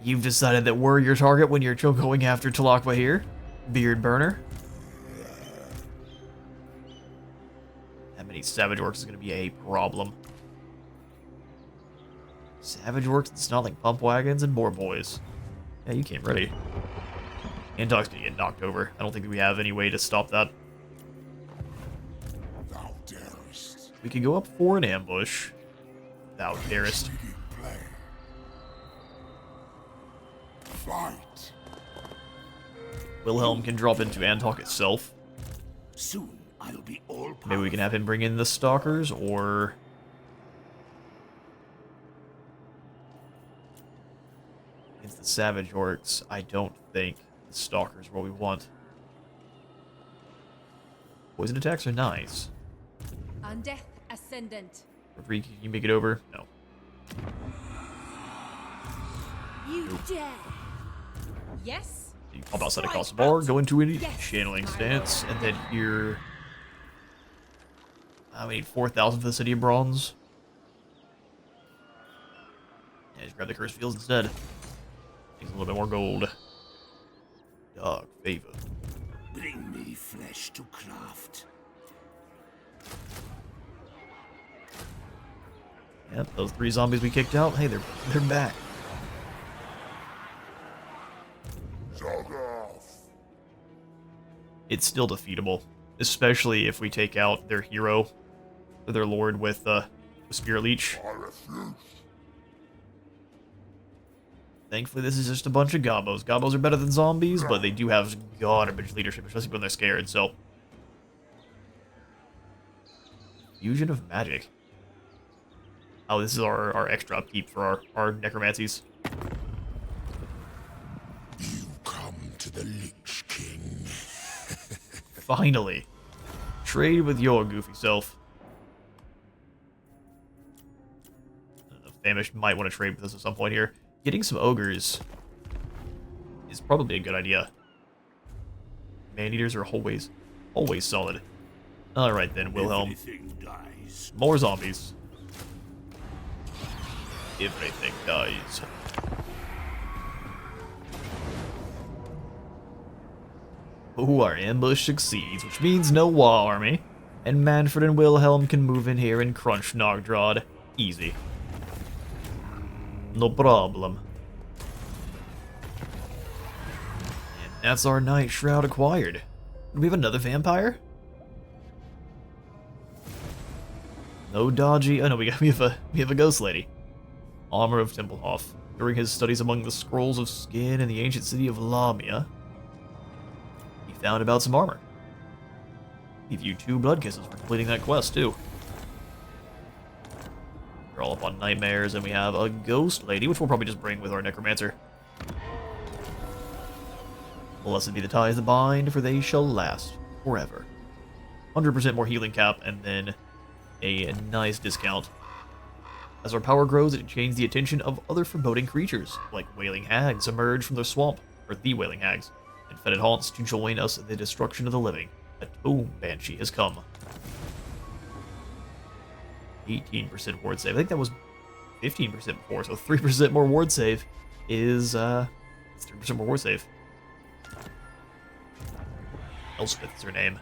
you've decided that we're your target when you're going after Talakwa here. Beard Burner. That many Savage Orcs is going to be a problem. Savage Orcs, it's not like Pump Wagons and Boar Boys. Yeah, you came ready. Antok's going to get knocked over. I don't think we have any way to stop that. Thou darest. We could go up for an ambush. Thou darest. Taking play. Fight. Wilhelm can drop into Antok itself. Soon I'll be all powerful. Maybe we can have him bring in the Stalkers, or... Against the Savage Orcs, I don't think the Stalkers are what we want. Poison attacks are nice. Undeath Ascendant. Rodrigo, can you make it over? No. You dare. Yes. You pop outside across the bar, go into a Yes, channeling my stance, lord. and then here... we need 4,000 for the City of Bronze. Yeah, just grab the Cursed Fields instead. Needs a little bit more gold. Dog favor. Bring me flesh to craft. Yep, those 3 zombies we kicked out, hey, they're back. Zagoth. It's still defeatable, especially if we take out their hero, or their lord with Spirit Leech. I refuse. Thankfully, this is just a bunch of gobos. Gobos are better than zombies, but they do have garbage leadership, especially when they're scared, so... Fusion of Magic. Oh, this is our extra upkeep for our necromancies. You come to the Lich King. Finally. Trade with your goofy self. I don't know, Famished might want to trade with us at some point here. Getting some ogres is probably a good idea. Man-eaters are always solid. Alright then, Wilhelm. Everything dies. More zombies. Everything dies. Ooh, our ambush succeeds, which means no Wall Army. And Mannfred and Wilhelm can move in here and crunch Nogdrad. Easy. No problem. And that's our Night Shroud acquired. Do we have another vampire? No dodgy. Oh no, we have a ghost lady. Armor of Templehof. During his studies among the scrolls of skin in the ancient city of Lamia, he found about some armor. He viewed 2 blood kisses for completing that quest too. Follow up on Nightmares, and we have a Ghost Lady, which we'll probably just bring with our Necromancer. Blessed be the ties that bind, for they shall last forever. 100% more healing cap, and then a nice discount. As our power grows, it gains the attention of other foreboding creatures, like Wailing Hags emerge from their swamp, or the Wailing Hags, and fetid haunts to join us in the destruction of the living. A Tomb Banshee has come. 18% ward save. I think that was 15% before, so 3% more ward save is 3% more ward save. Elspeth is her name.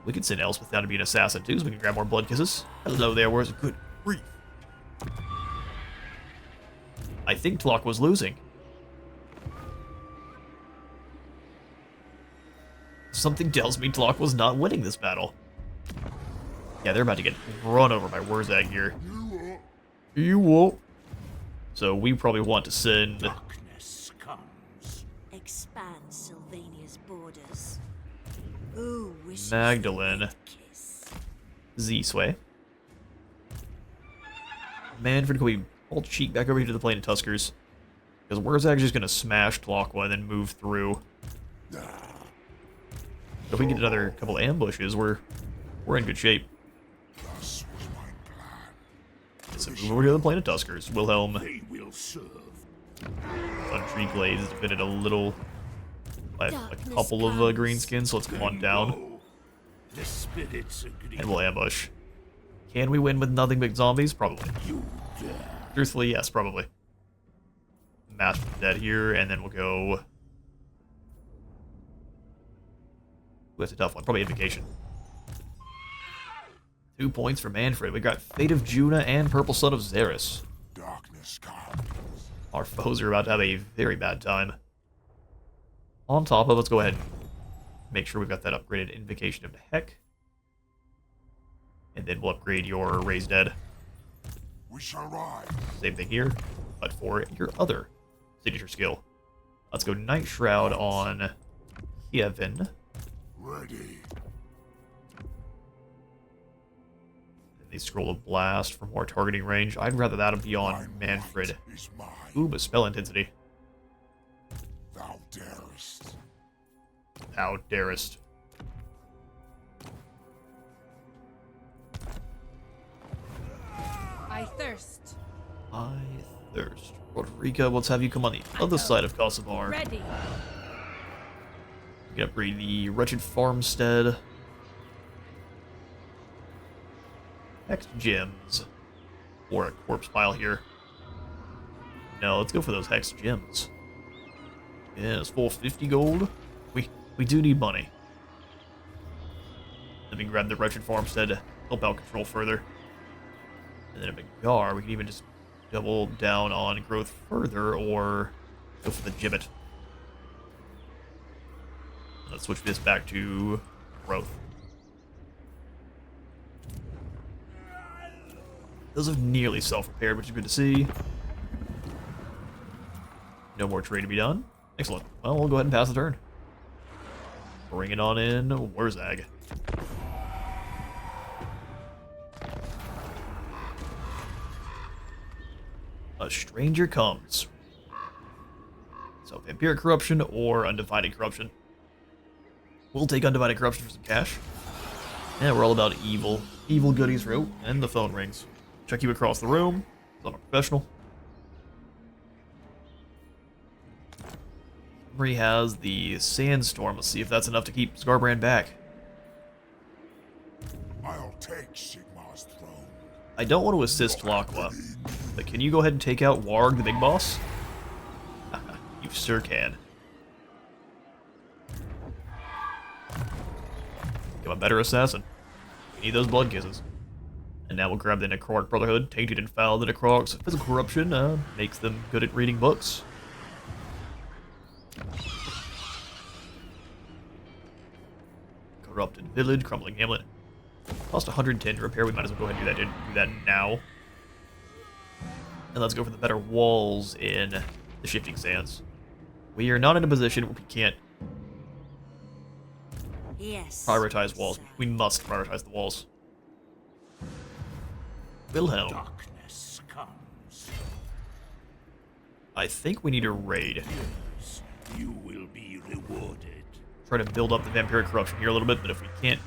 We could send Elspeth down to be an assassin too, so we can grab more blood kisses. Hello there, where's good grief? I think Tlok was losing. Something tells me Tlok was not winning this battle. Yeah, they're about to get run over by Wurzag here. You won't. So we probably want to send... Darkness comes. Expand Sylvania's borders. Ooh, wishes Magdalene. for a kiss. Z-Sway. Mannfred, can we hold cheek back over here to the plane of Tuskers? Because Wurzag's just going to smash Tlokwa and then move through. If we get another couple ambushes, we're in good shape. Thus was my plan. So move over to the plane of Tuskers. Wilhelm They will serve. on Tree Glades is defended a little by a couple of greenskins, so let's come on down. Go. The spirits agree. And we'll ambush. Can we win with nothing but zombies? Probably. You dare. Truthfully, yes, probably. Master dead here, and then we'll go... That's a tough one. Probably Invocation. 2 points for Mannfred. We got Fate of Juna and Purple Sun of Xeris. Darkness comes. Our foes are about to have a very bad time. On top of, let's go ahead and make sure we've got that upgraded Invocation of the Heck. And then we'll upgrade your Raised Dead. We shall rise. Same thing here, but for your other signature skill. Let's go Night Shroud on Kevin. Ready. The Scroll of Blast for more targeting range. I'd rather that be on Mannfred. Might is mine. Ooh, but spell intensity. Thou darest. Thou darest. I thirst. I thirst. Rodriga, let's have you come on the other side of Kosovar. Ready. We can upgrade the Wretched Farmstead. Hex Gems. Or a corpse pile here. No, let's go for those Hex Gems. Yeah, it's full 50 gold. We do need money. Let me grab the Wretched Farmstead to help out control further. And then a Begar, we can even just double down on growth further or go for the Gibbet. Let's switch this back to growth. Those have nearly self-repaired, which is good to see. No more trade to be done. Excellent. Well, we'll go ahead and pass the turn. Bring it on in, Wurzag. A stranger comes. So, Vampiric Corruption or Undivided Corruption. We'll take Undivided Corruption for some cash. Yeah, we're all about evil. Evil goodies route. And the phone rings. Check you across the room. I'm a professional. Kimry has the Sandstorm. Let's see if that's enough to keep Scarbrand back. I'll take Sigmar's throne. I don't want to assist Tlokwa, but can you go ahead and take out Warg, the big boss? You sure can. I'm a better assassin. We need those blood kisses. And now we'll grab the Necrotic Brotherhood. Tainted and foul, the Necrotic's physical corruption makes them good at reading books. Corrupted Village, Crumbling Hamlet. Cost 110 to repair. We might as well go ahead and do that now. And let's go for the better walls in the Shifting Sands. We are not in a position where we can't Yes. prioritize walls. We must prioritize the walls. Wilhelm. Darkness comes. I think we need a raid. Yes, you will be rewarded. Try to build up the vampiric corruption here a little bit, but if we can't,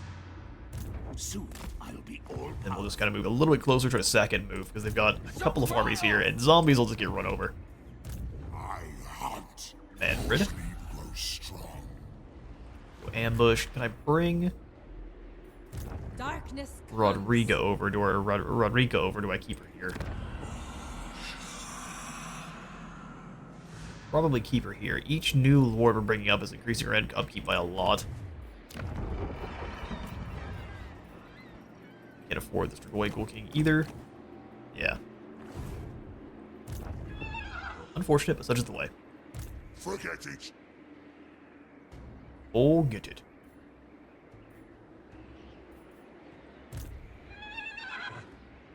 Soon I'll be all then we'll just kind of move a little bit closer, try to sack and move, because they've got a couple of armies here, and zombies will just get run over. I hunt. Mannfred. Sleep grows strong. Ambush. Can I bring Darkness comes. Rodrigo over? Rodrigo over? Do I keep her here? Probably keep her here. Each new lord we're bringing up is increasing her upkeep by a lot. Can't afford this Dragoid Ghoul King either. Yeah. Unfortunate, but such is the way. Forget it. Oh, get it.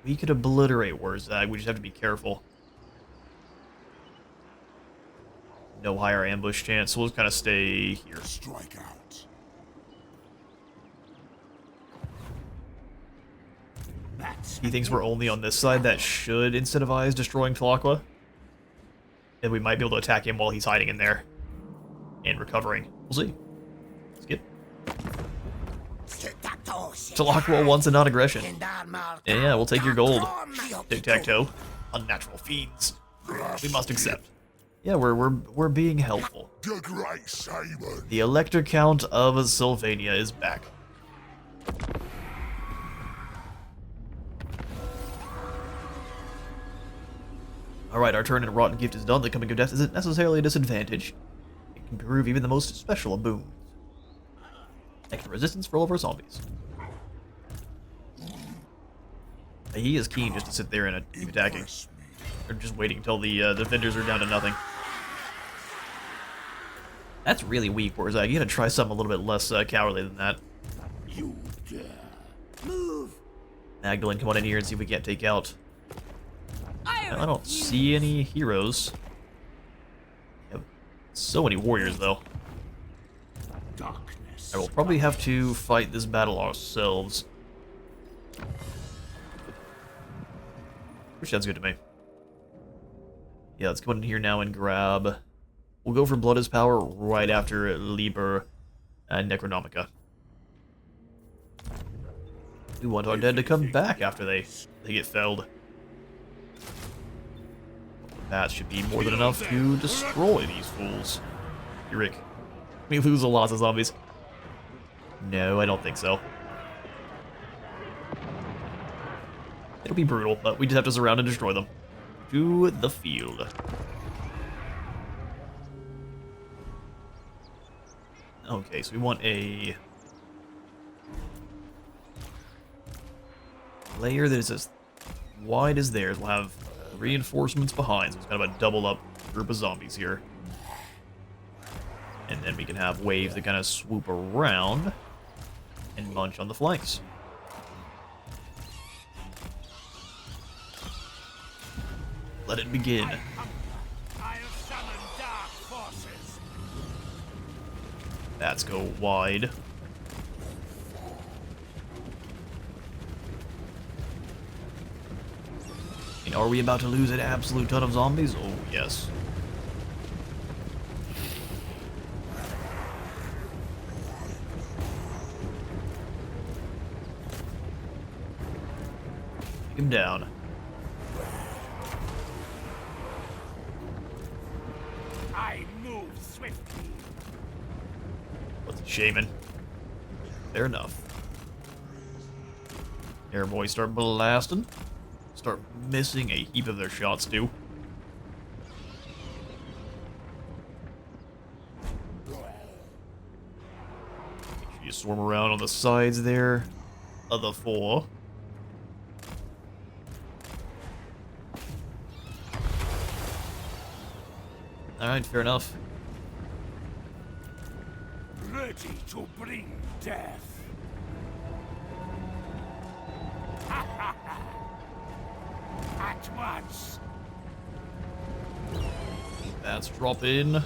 We could obliterate Wurzag, we just have to be careful. No higher ambush chance, so we'll just kind of stay here. Strike out. He thinks we're only on this side. That should incentivize destroying Thalakwa. And we might be able to attack him while he's hiding in there. And recovering. We'll see. Skip. Thalakwa wants a non-aggression. Yeah, we'll take your gold. Tic-tac-toe. Unnatural fiends. We must accept. Yeah, we're being helpful. The Great Shaman. The Elector Count of Sylvania is back. Alright, our turn in Rotten Gift is done. The Coming of Death isn't necessarily a disadvantage. It can prove even the most special of boons. Extra resistance for all of our zombies. He is keen just to sit there and keep attacking. Or just waiting until the defenders are down to nothing. That's really weak, Wurzag. You gotta try something a little bit less cowardly than that. You dare. Move. Magdalene, come on in here and see if we can't take out. I I don't see any heroes. We have so many warriors, though. Darkness. I will probably have to fight this battle ourselves. Which sounds good to me. Yeah, let's go in here now and grab... We'll go for Blood is Power right after Liber and Necronomica. We want our dead to come back after they get felled. That should be more than enough to destroy these fools. Rick, we lose a lot of zombies. No, I don't think so. It'll be brutal, but we just have to surround and destroy them. To the field. Okay, so we want a layer that is as wide as theirs. We'll have reinforcements behind, so it's kind of a double up group of zombies here. And then we can have waves that kind of swoop around and munch on the flanks. Let it begin. I'll summon dark forces. Bats go wide. And are we about to lose an absolute ton of zombies? Oh, yes. Take him down. I move swiftly. What's a shaman? Fair enough. Air boys start blasting. Start missing a heap of their shots, too. Make sure you swarm around on the sides there of the four. Alright, fair enough. Ready to bring death. At once. Bats drop in.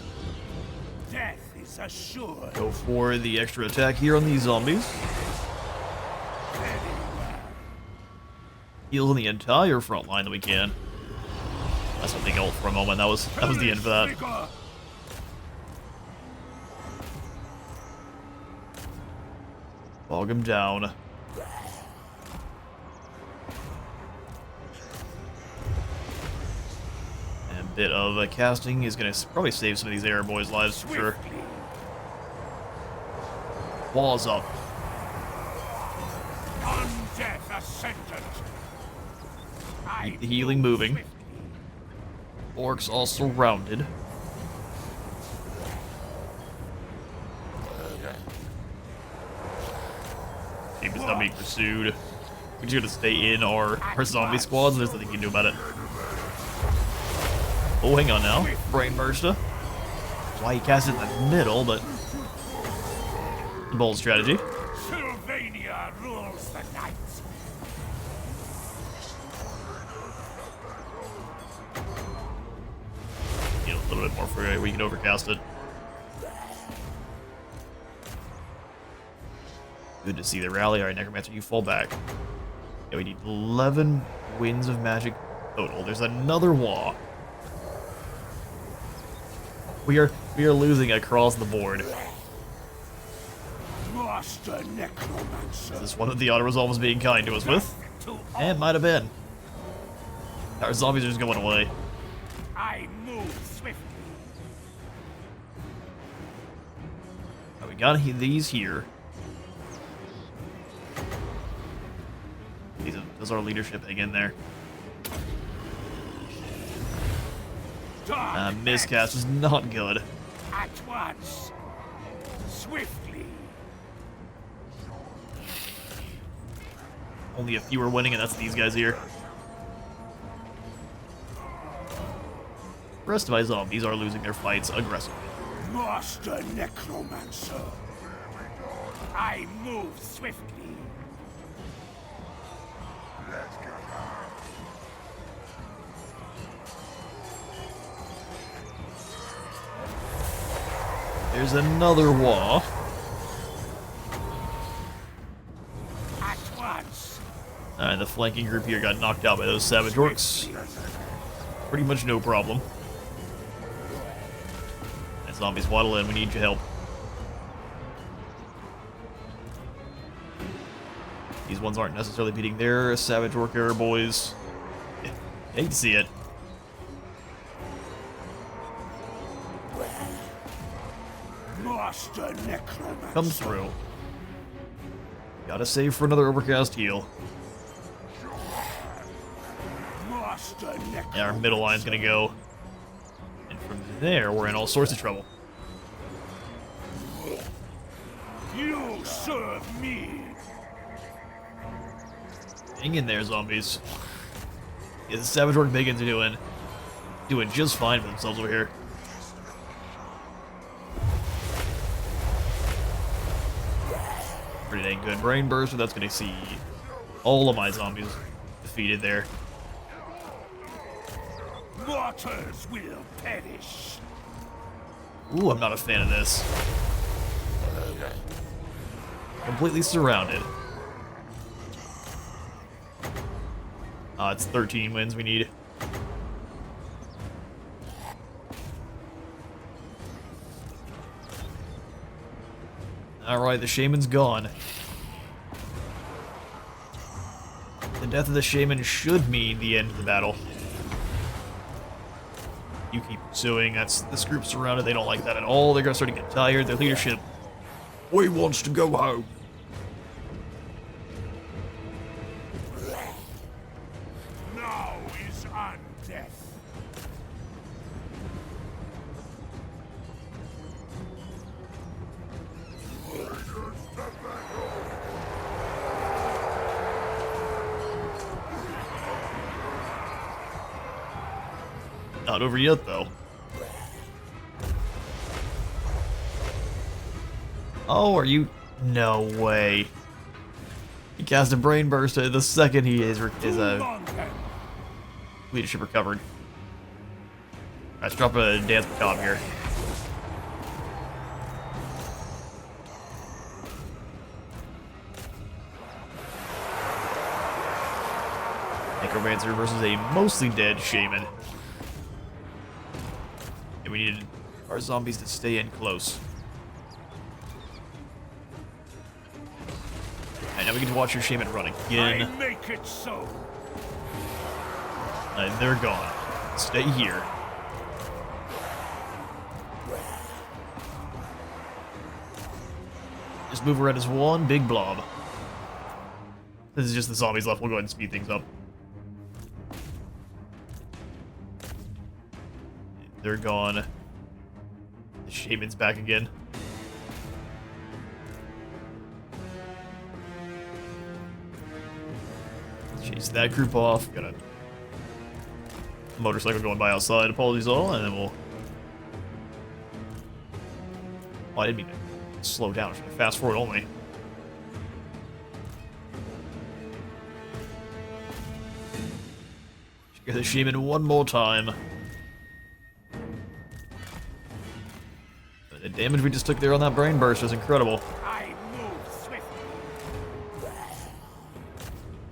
Death is assured. Go for the extra attack here on these zombies. Very well. heals the entire front line that we can. That's what they ult for a moment. That was the end for that. Bog him down. And a bit of casting is going to probably save some of these air boys' lives for sure. Walls up. Undeath ascendant. Keep the healing moving. Orcs all surrounded. Team is not being pursued. We're just gonna stay in our zombie squads. There's nothing you can do about it. Oh, hang on now. Brain burster. Why he cast it in the middle, but bold strategy. Sylvania rules the night. Get a little bit more for it. We can overcast it. Good to see the rally. Alright, Necromancer, you fall back. Yeah, we need 11 winds of magic total. There's another wall. We are losing across the board. Master Necromancer. Is this one that the auto-resolve was being kind to us with? And might have been. Our zombies are just going away. I move swiftly. Right, we got these here. Does our leadership hang in there? Miscast is not good. At once. Swiftly. Only a few are winning, and that's these guys here. The rest of my zombies are losing their fights aggressively. Master Necromancer. I move swiftly. There's another wall. At once. Alright, the flanking group here got knocked out by those savage orcs. Pretty much no problem. And zombies waddle in, we need your help. These ones aren't necessarily beating their savage orc era boys. Yeah, hate to see it. Master Necromancer. Come through. Gotta save for another overcast heal. Master Necromancer. Yeah, our middle line's gonna go. And from there, we're in all sorts of trouble. You serve me. Hang in there, zombies. Yeah, the savage orc bacons are doing just fine for themselves over here. Pretty dang good brain burst, so that's gonna see all of my zombies defeated there. Martyrs will perish. Ooh, I'm not a fan of this. Completely surrounded. It's 13 wins we need. Alright, the shaman's gone. The death of the shaman should mean the end of the battle. You keep pursuing, this group's surrounded, they don't like that at all, they're gonna start to get tired, their leadership. We wants to go home. Now is undeath. Not over yet, though. Oh, are you? No way. He cast a brain burst the second he is leadership recovered. Let's drop a dance macabre here. Necromancer versus a mostly dead Shaman. And we needed our zombies to stay in close. Alright, now we get to watch your Shaman run again. I make it so. And they're gone. Stay here. Just move around as one big blob. This is just the zombies left. We'll go ahead and speed things up. They're gone. The Shaman's back again. Chase that group off. Got a motorcycle going by outside. Apologies all, and then we'll... Oh, I didn't mean to slow down. I should have fast forward only. Get the Shaman one more time. The damage we just took there on that brain burst was incredible. I move swiftly.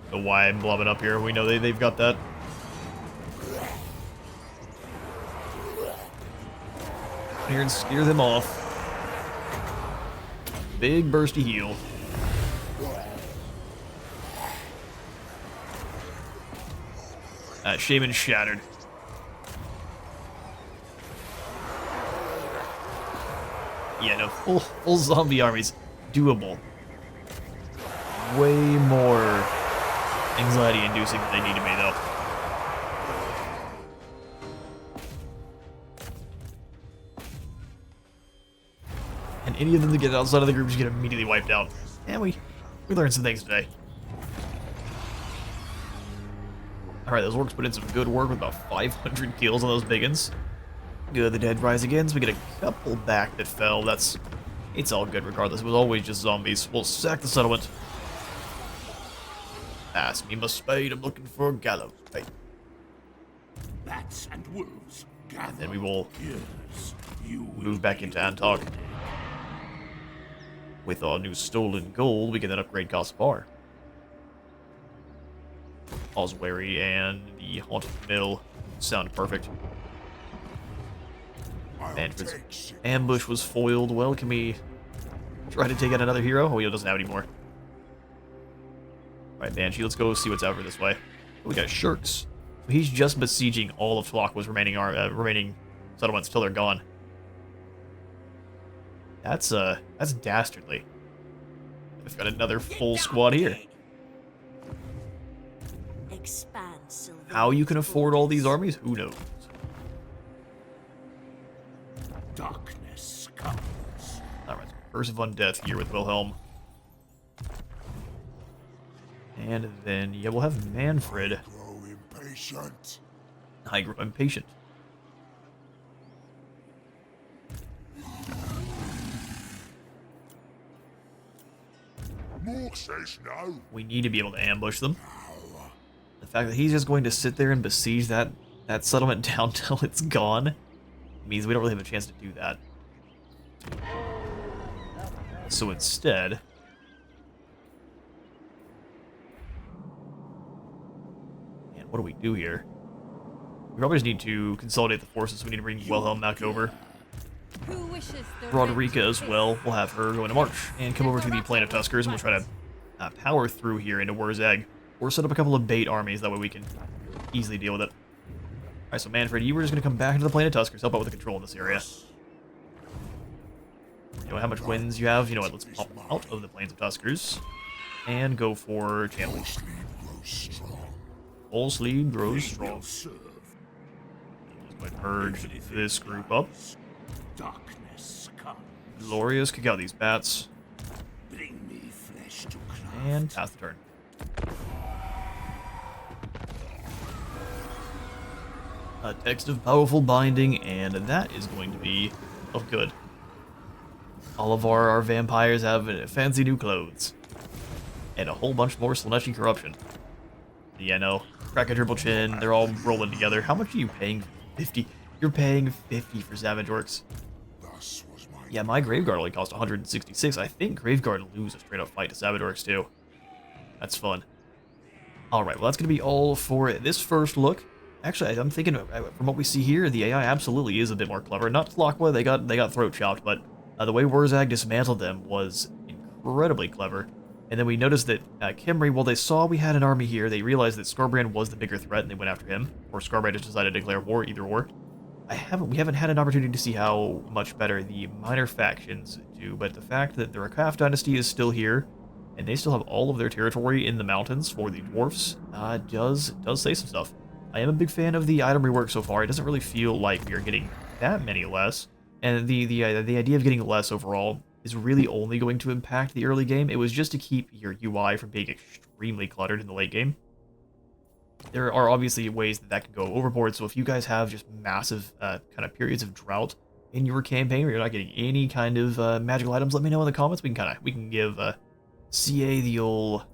The why I'm blobbing up here. We know they've got that. Here and scare them off. Big bursty heal. Shaman shattered. Yeah, no, full zombie armies, doable. Way more anxiety-inducing than they need to be, though. And any of them that get outside of the group just get immediately wiped out. And we learned some things today. Alright, those orcs put in some good work with about 500 kills on those biggins. Good, the dead rise again, so we get a couple back that fell. It's all good regardless. It was always just zombies. We'll sack the settlement. Pass me my spade, I'm looking for a gallows. Right. Bats and wolves. Gather. And then we will You move back into Antok. With our new stolen gold, we get that upgrade cost bar. Oswary and the Haunted Mill sound perfect. Mannfred's ambush was foiled. Well, can we try to take out another hero? Oh, he doesn't have any more. Alright, Banshee, let's go see what's over this way. We got Shirks. He's just besieging all of Tlaqa's remaining settlements till they're gone. That's dastardly. We've got another full squad here. Expand Sylvania's How you can afford all these borders. armies? Who knows? Darkness comes. Alright, Curse of Undeath here with Wilhelm. And then, yeah, we'll have Mannfred. Grow impatient. I grow impatient. Mork says no. We need to be able to ambush them. The fact that he's just going to sit there and besiege that settlement down till it's gone means we don't really have a chance to do that. So instead... Man, what do we do here? We probably just need to consolidate the forces, so we need to bring Wilhelm back over. Who wishes the Roderica rich as well. We'll have her go into March and come over to the Plain of Tuskers, and we'll try to power through here into Wurzag, or set up a couple of bait armies. That way we can easily deal with it. Alright, so Mannfred, you were just going to come back into the Plain of Tuskers, help out with the control in this area. You know how much wins you have? You know what, let's pop out of the Plains of Tuskers and go for Channel. Full sleeve grows strong. Serve. Let's go ahead and purge this group up. Darkness comes. Glorious, kick out these bats, Bring me flesh to craft. and pass the turn. A text of powerful binding, and that is going to be of good. All of our vampires have fancy new clothes. And a whole bunch more Slaneshi corruption. Yeah, no. Crack a triple chin, they're all rolling together. How much are you paying? 50. You're paying 50 for Savage Orcs. Thus was my Yeah, my Graveguard only cost 166. I think Graveguard lose a straight up fight to Savage Orcs too. That's fun. Alright, well that's going to be all for this first look. Actually, I'm thinking, from what we see here, the AI absolutely is a bit more clever. Not Tlaqua, they got throat chopped, but the way Wurzag dismantled them was incredibly clever. And then we noticed that Kimry, while they saw we had an army here, they realized that Skarbrand was the bigger threat, and they went after him. Or Skarbrand just decided to declare war, either or. We haven't had an opportunity to see how much better the minor factions do, but the fact that the Rakaf dynasty is still here, and they still have all of their territory in the mountains for the dwarfs, does say some stuff. I am a big fan of the item rework so far. It doesn't really feel like we are getting that many less, and the idea of getting less overall is really only going to impact the early game. It was just to keep your UI from being extremely cluttered in the late game. There are obviously ways that can go overboard, so if you guys have just massive kind of periods of drought in your campaign where you're not getting any kind of magical items, let me know in the comments. We can give CA the old...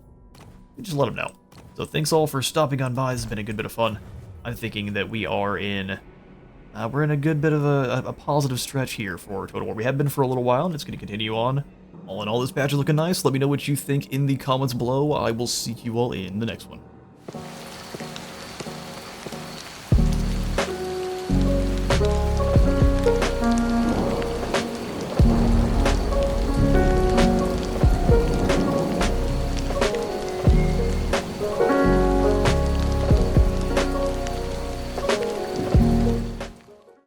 just let them know. So thanks all for stopping on by. This has been a good bit of fun. I'm thinking that we are in... we're in a good bit of a positive stretch here for Total War. We have been for a little while, and it's going to continue on. All in all, this patch is looking nice. Let me know what you think in the comments below. I will see you all in the next one.